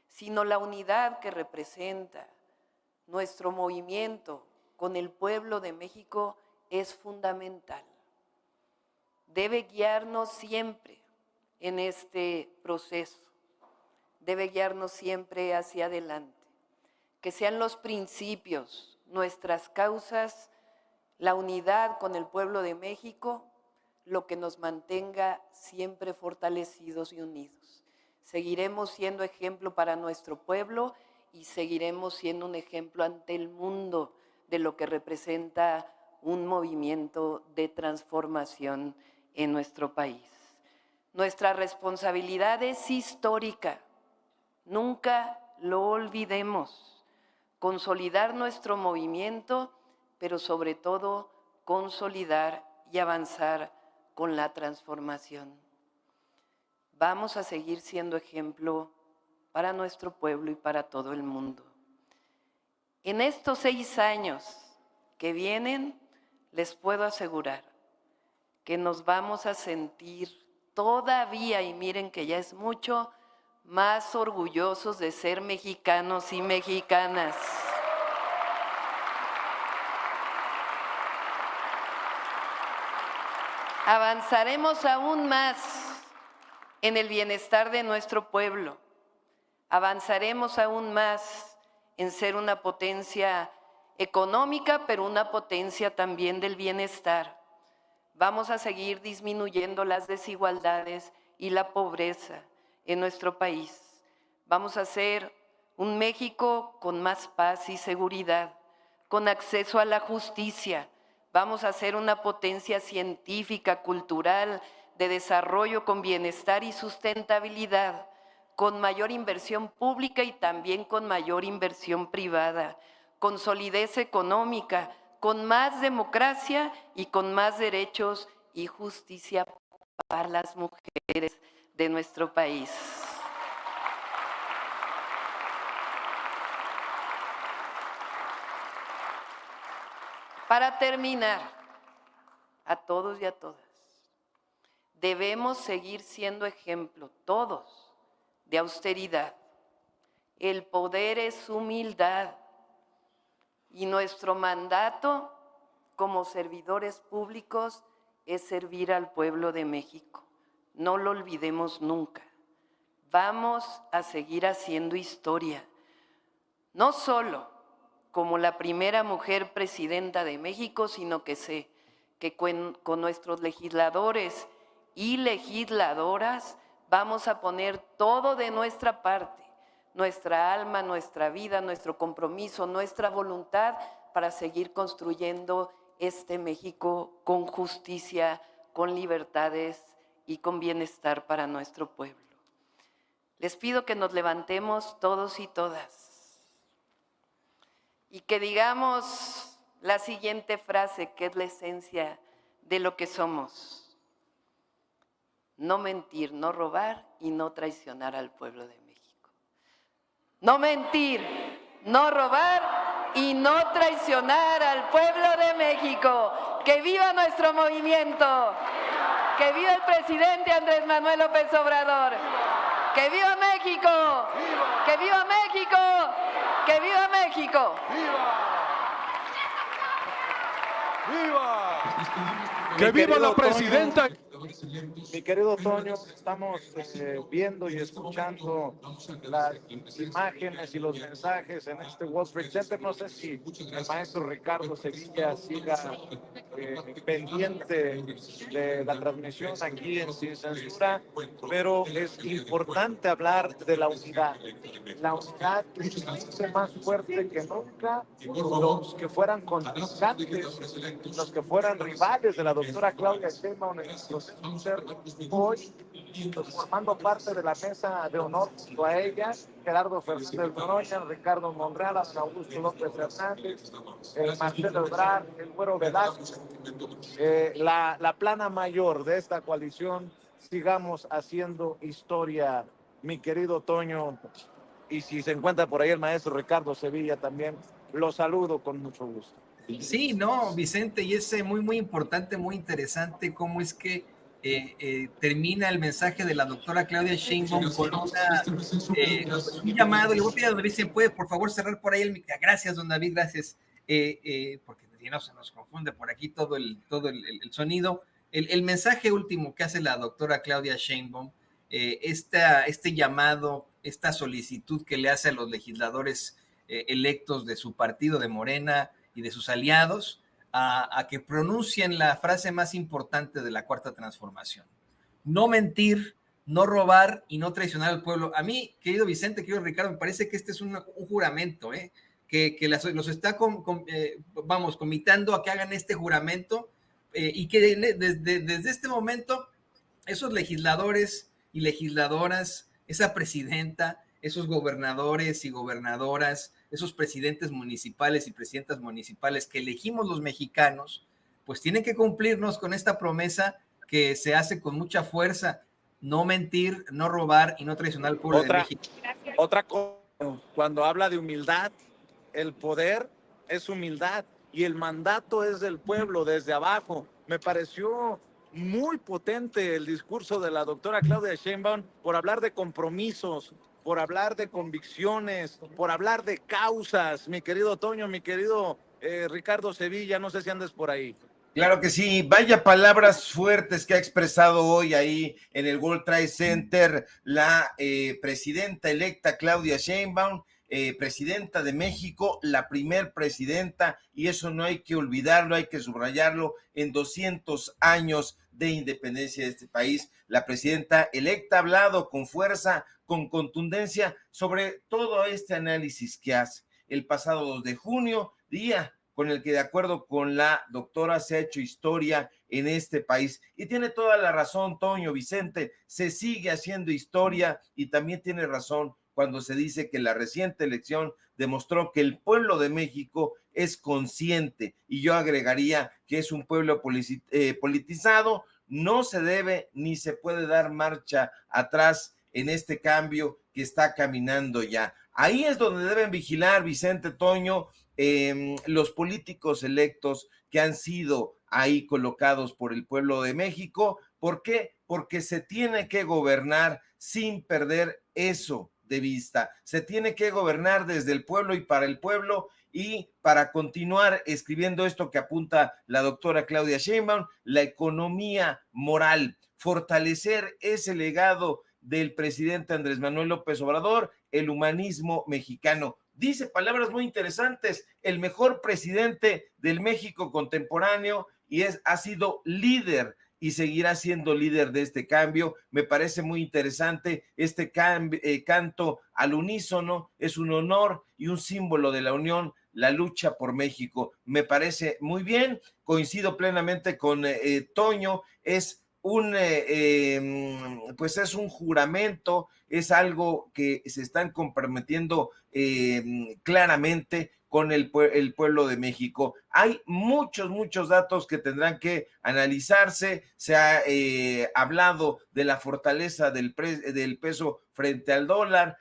sino la unidad que representa nuestro movimiento con el pueblo de México es fundamental. Debe guiarnos siempre en este proceso. debe guiarnos siempre hacia adelante. Que sean los principios, nuestras causas, la unidad con el pueblo de México, lo que nos mantenga siempre fortalecidos y unidos. Seguiremos siendo ejemplo para nuestro pueblo y seguiremos siendo un ejemplo ante el mundo de lo que representa un movimiento de transformación en nuestro país. Nuestra responsabilidad es histórica, nunca lo olvidemos. Consolidar nuestro movimiento, pero sobre todo consolidar y avanzar con la transformación. Vamos a seguir siendo ejemplo para nuestro pueblo y para todo el mundo. En estos 6 años que vienen, les puedo asegurar que nos vamos a sentir todavía, y miren que ya es mucho, más orgullosos de ser mexicanos y mexicanas. Avanzaremos aún más en el bienestar de nuestro pueblo. Avanzaremos aún más en ser una potencia económica, pero una potencia también del bienestar. Vamos a seguir disminuyendo las desigualdades y la pobreza en nuestro país. Vamos a ser un México con más paz y seguridad, con acceso a la justicia. Vamos a ser una potencia científica, cultural, de desarrollo con bienestar y sustentabilidad, con mayor inversión pública y también con mayor inversión privada, con solidez económica, con más democracia y con más derechos y justicia para las mujeres de nuestro país. Para terminar, a todos y a todas, debemos seguir siendo ejemplo, todos, de austeridad. El poder es humildad y nuestro mandato como servidores públicos es servir al pueblo de México. No lo olvidemos nunca. Vamos a seguir haciendo historia, no solo como la primera mujer presidenta de México, sino que sé que con nuestros legisladores y legisladoras vamos a poner todo de nuestra parte, nuestra alma, nuestra vida, nuestro compromiso, nuestra voluntad para seguir construyendo este México con justicia, con libertades y con bienestar para nuestro pueblo. Les pido que nos levantemos todos y todas y que digamos la siguiente frase, que es la esencia de lo que somos: no mentir, no robar y no traicionar al pueblo de México. No mentir, no robar y no traicionar al pueblo de México. ¡Que viva nuestro movimiento! ¡Que viva el presidente Andrés Manuel López Obrador! ¡Que viva México! ¡Que viva México! ¡Que viva México! ¡Viva! ¡Que viva la presidenta! Mi querido Toño, estamos viendo y escuchando las imágenes y los mensajes en este World Trade Center. No sé si el maestro Ricardo Sevilla siga pendiente de la transmisión aquí en Sin Censura, pero es importante hablar de la unidad. La unidad que es más fuerte que nunca. Los que fueran contrincantes, los que fueran rivales de la doctora Claudia Sheinbaum en nuestros hoy formando parte de la mesa de honor junto a ella, Gerardo Fernández Noroña, Ricardo Monreal, Augusto López Hernández, Marcelo Ebrard, el Güero Velázquez, la plana mayor de esta coalición. Sigamos haciendo historia, mi querido Toño, y si se encuentra por ahí el maestro Ricardo Sevilla también, lo saludo con mucho gusto. Sí, no, Vicente, y es muy importante, muy interesante cómo es que termina el mensaje de la doctora Claudia Sheinbaum con un llamado. Le voy a pedir a don David si puede, por favor, cerrar por ahí el micrófono. Gracias, don David, gracias. Porque si no se nos confunde por aquí todo el sonido. El mensaje último que hace la doctora Claudia Sheinbaum, este llamado esta solicitud que le hace a los legisladores electos de su partido, de Morena y de sus aliados, a que pronuncien la frase más importante de la Cuarta Transformación: no mentir, no robar y no traicionar al pueblo. A mí, querido Vicente, querido Ricardo, me parece que este es un juramento, que los está comitando a que hagan este juramento, y que desde este momento esos legisladores y legisladoras, esa presidenta, esos gobernadores y gobernadoras, esos presidentes municipales y presidentas municipales que elegimos los mexicanos, pues tienen que cumplirnos con esta promesa que se hace con mucha fuerza: no mentir, no robar y no traicionar al pueblo de México. Otra cosa, cuando habla de humildad, el poder es humildad y el mandato es del pueblo desde abajo. Me pareció muy potente el discurso de la doctora Claudia Sheinbaum por hablar de compromisos, por hablar de convicciones, por hablar de causas. Mi querido Toño, mi querido Ricardo Sevilla, no sé si andes por ahí. Claro que sí, vaya palabras fuertes que ha expresado hoy ahí en el World Trade Center la presidenta electa Claudia Sheinbaum, presidenta de México, la primer presidenta, y eso no hay que olvidarlo, hay que subrayarlo, en 200 años de independencia de este país. La presidenta electa ha hablado con fuerza, con contundencia sobre todo este análisis que hace. El pasado 2 de junio, día con el que, de acuerdo con la doctora, se ha hecho historia en este país. Y tiene toda la razón, Toño, Vicente, se sigue haciendo historia, y también tiene razón cuando se dice que la reciente elección demostró que el pueblo de México es consciente, y yo agregaría que es un pueblo politizado. No se debe ni se puede dar marcha atrás en este cambio que está caminando ya. Ahí es donde deben vigilar, Vicente, Toño, los políticos electos que han sido ahí colocados por el pueblo de México. ¿Por qué? Porque se tiene que gobernar sin perder eso de vista. Se tiene que gobernar desde el pueblo y para el pueblo. Y para continuar escribiendo esto que apunta la doctora Claudia Sheinbaum, la economía moral, fortalecer ese legado del presidente Andrés Manuel López Obrador, el humanismo mexicano. Dice palabras muy interesantes: el mejor presidente del México contemporáneo, y ha sido líder y seguirá siendo líder de este cambio. Me parece muy interesante este canto al unísono. Es un honor y un símbolo de la unión, la lucha por México. Me parece muy bien, coincido plenamente con Toño. Es pues es un juramento, es algo que se están comprometiendo claramente con el pueblo de México. Hay muchos datos que tendrán que analizarse. Se ha hablado de la fortaleza del peso frente al dólar,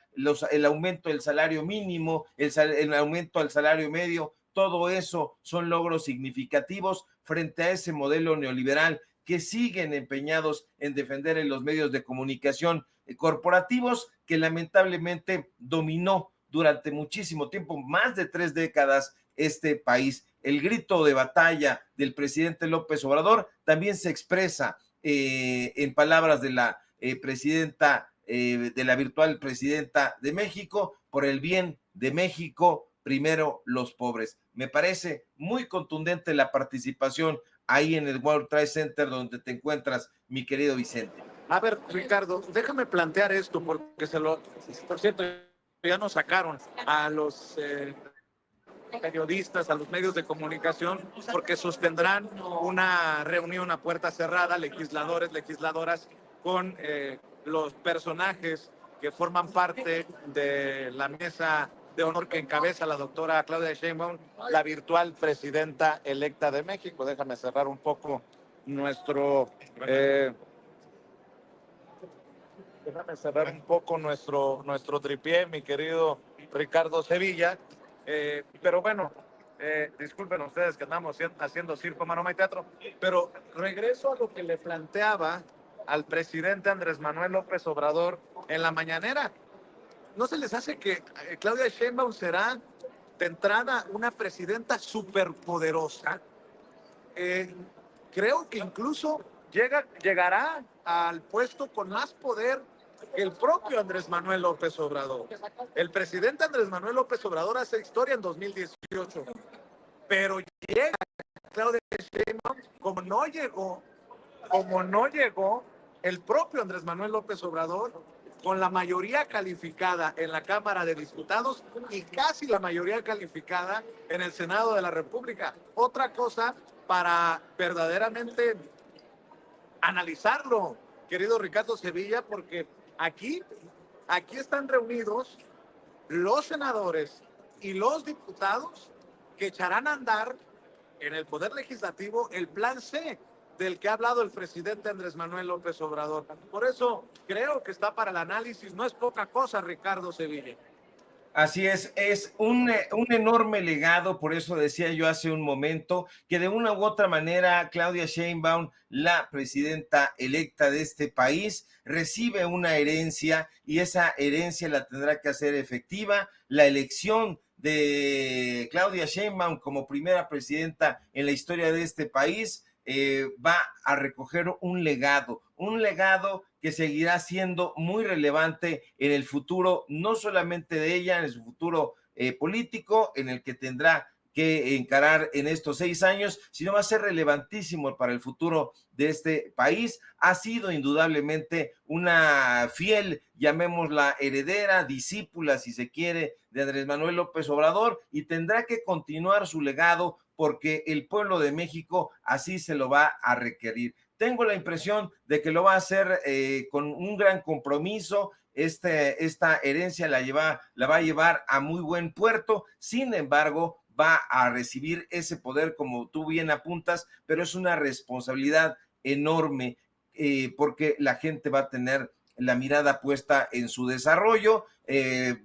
el aumento del salario mínimo, el aumento al salario medio. Todo eso son logros significativos frente a ese modelo neoliberal que siguen empeñados en defender en los medios de comunicación corporativos, que lamentablemente dominó durante muchísimo tiempo, más de 3 décadas, este país. El grito de batalla del presidente López Obrador también se expresa en palabras de la presidenta, de la virtual presidenta de México: por el bien de México, primero los pobres. Me parece muy contundente la participación ahí en el World Trade Center donde te encuentras, mi querido Vicente. A ver, Ricardo, déjame plantear esto, porque por cierto, ya nos sacaron a los periodistas, a los medios de comunicación, porque sostendrán una reunión a puerta cerrada, legisladores, legisladoras, con los personajes que forman parte de la mesa de honor que encabeza la doctora Claudia Sheinbaum, la virtual presidenta electa de México. Déjame cerrar un poco nuestro tripié, mi querido Ricardo Sevilla. Pero bueno, disculpen ustedes que andamos haciendo circo, maroma y teatro, pero regreso a lo que le planteaba al presidente Andrés Manuel López Obrador en la mañanera. ¿No se les hace que Claudia Sheinbaum será de entrada una presidenta superpoderosa? Creo que incluso llegará al puesto con más poder que el propio Andrés Manuel López Obrador. El presidente Andrés Manuel López Obrador hace historia en 2018, pero llega Claudia Sheinbaum como no llegó el propio Andrés Manuel López Obrador con la mayoría calificada en la Cámara de Diputados y casi la mayoría calificada en el Senado de la República. Otra cosa para verdaderamente analizarlo, querido Ricardo Sevilla, porque aquí están reunidos los senadores y los diputados que echarán a andar en el Poder Legislativo el plan C del que ha hablado el presidente Andrés Manuel López Obrador. Por eso creo que está para el análisis, no es poca cosa, Ricardo Sevilla. Así es un enorme legado, por eso decía yo hace un momento que de una u otra manera Claudia Sheinbaum, la presidenta electa de este país, recibe una herencia y esa herencia la tendrá que hacer efectiva. La elección de Claudia Sheinbaum como primera presidenta en la historia de este país va a recoger un legado que seguirá siendo muy relevante en el futuro, no solamente de ella, en su futuro político, en el que tendrá que encarar en estos 6 años, sino va a ser relevantísimo para el futuro de este país. Ha sido indudablemente una fiel, llamémosla heredera, discípula, si se quiere, de Andrés Manuel López Obrador, y tendrá que continuar su legado porque el pueblo de México así se lo va a requerir. Tengo la impresión de que lo va a hacer con un gran compromiso. Esta herencia la va a llevar a muy buen puerto. Sin embargo, va a recibir ese poder, como tú bien apuntas, pero es una responsabilidad enorme porque la gente va a tener la mirada puesta en su desarrollo,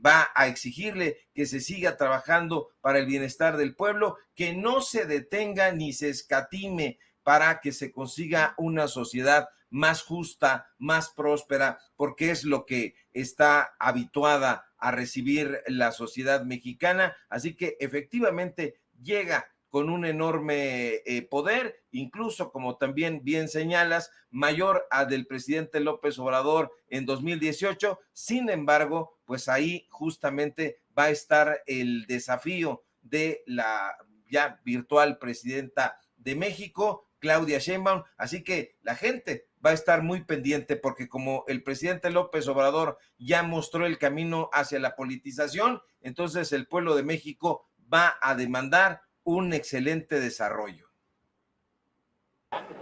va a exigirle que se siga trabajando para el bienestar del pueblo, que no se detenga ni se escatime para que se consiga una sociedad más justa, más próspera, porque es lo que está habituada a recibir la sociedad mexicana. Así que efectivamente llega con un enorme poder, incluso como también bien señalas, mayor al del presidente López Obrador en 2018. Sin embargo, pues ahí justamente va a estar el desafío de la ya virtual presidenta de México, Claudia Sheinbaum. Así que la gente va a estar muy pendiente porque como el presidente López Obrador ya mostró el camino hacia la politización, entonces el pueblo de México va a demandar un excelente desarrollo.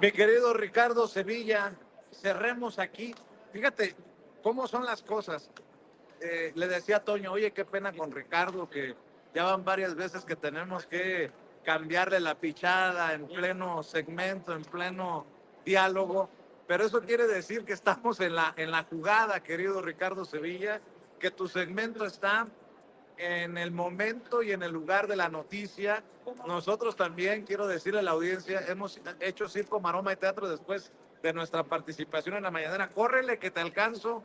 Mi querido Ricardo Sevilla, cerremos aquí. Fíjate cómo son las cosas. Le decía a Toño, oye, qué pena con Ricardo, que ya van varias veces que tenemos que cambiarle la pichada en pleno segmento, en pleno diálogo, pero eso quiere decir que estamos en la jugada, querido Ricardo Sevilla, que tu segmento está en el momento y en el lugar de la noticia. Nosotros también, quiero decirle a la audiencia, hemos hecho circo, maroma y teatro después de nuestra participación en la mañanera. Córrele que te alcanzo,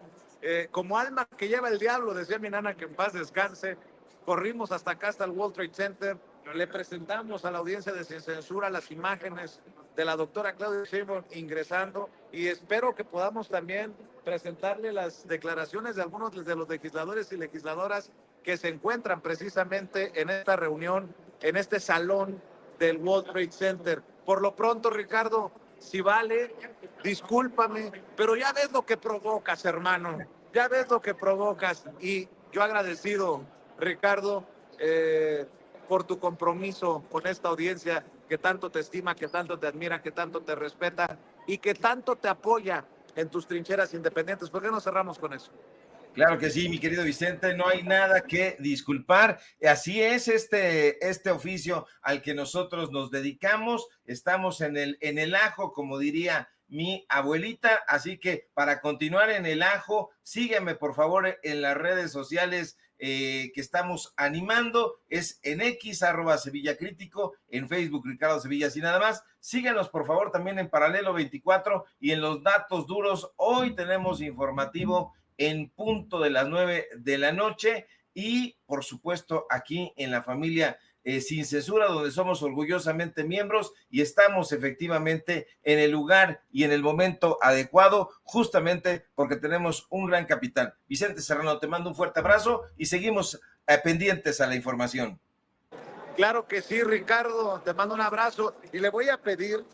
como alma que lleva el diablo, decía mi nana, que en paz descanse. Corrimos hasta acá, hasta el World Trade Center, le presentamos a la audiencia de Sin Censura las imágenes de la doctora Claudia Sheinbaum ingresando, y espero que podamos también presentarle las declaraciones de algunos de los legisladores y legisladoras que se encuentran precisamente en esta reunión, en este salón del World Trade Center. Por lo pronto, Ricardo, si vale, discúlpame, pero ya ves lo que provocas, hermano, ya ves lo que provocas, y yo agradecido, Ricardo, por tu compromiso con esta audiencia que tanto te estima, que tanto te admira, que tanto te respeta y que tanto te apoya en tus trincheras independientes. ¿Por qué no cerramos con eso? Claro que sí, mi querido Vicente, no hay nada que disculpar. Así es este oficio al que nosotros nos dedicamos. Estamos en el ajo, como diría mi abuelita. Así que para continuar en el ajo, sígueme por favor en las redes sociales que estamos animando. Es en X, @SevillaCrítico, en Facebook, Ricardo Sevilla, así nada más. Síganos por favor también en Paralelo 24 y en los datos duros. Hoy tenemos informativo en punto de las 9 de la noche y por supuesto aquí en la familia Sin Censura, donde somos orgullosamente miembros y estamos efectivamente en el lugar y en el momento adecuado, justamente porque tenemos un gran capital. Vicente Serrano, te mando un fuerte abrazo y seguimos pendientes a la información. Claro que sí, Ricardo, te mando un abrazo y le voy a pedir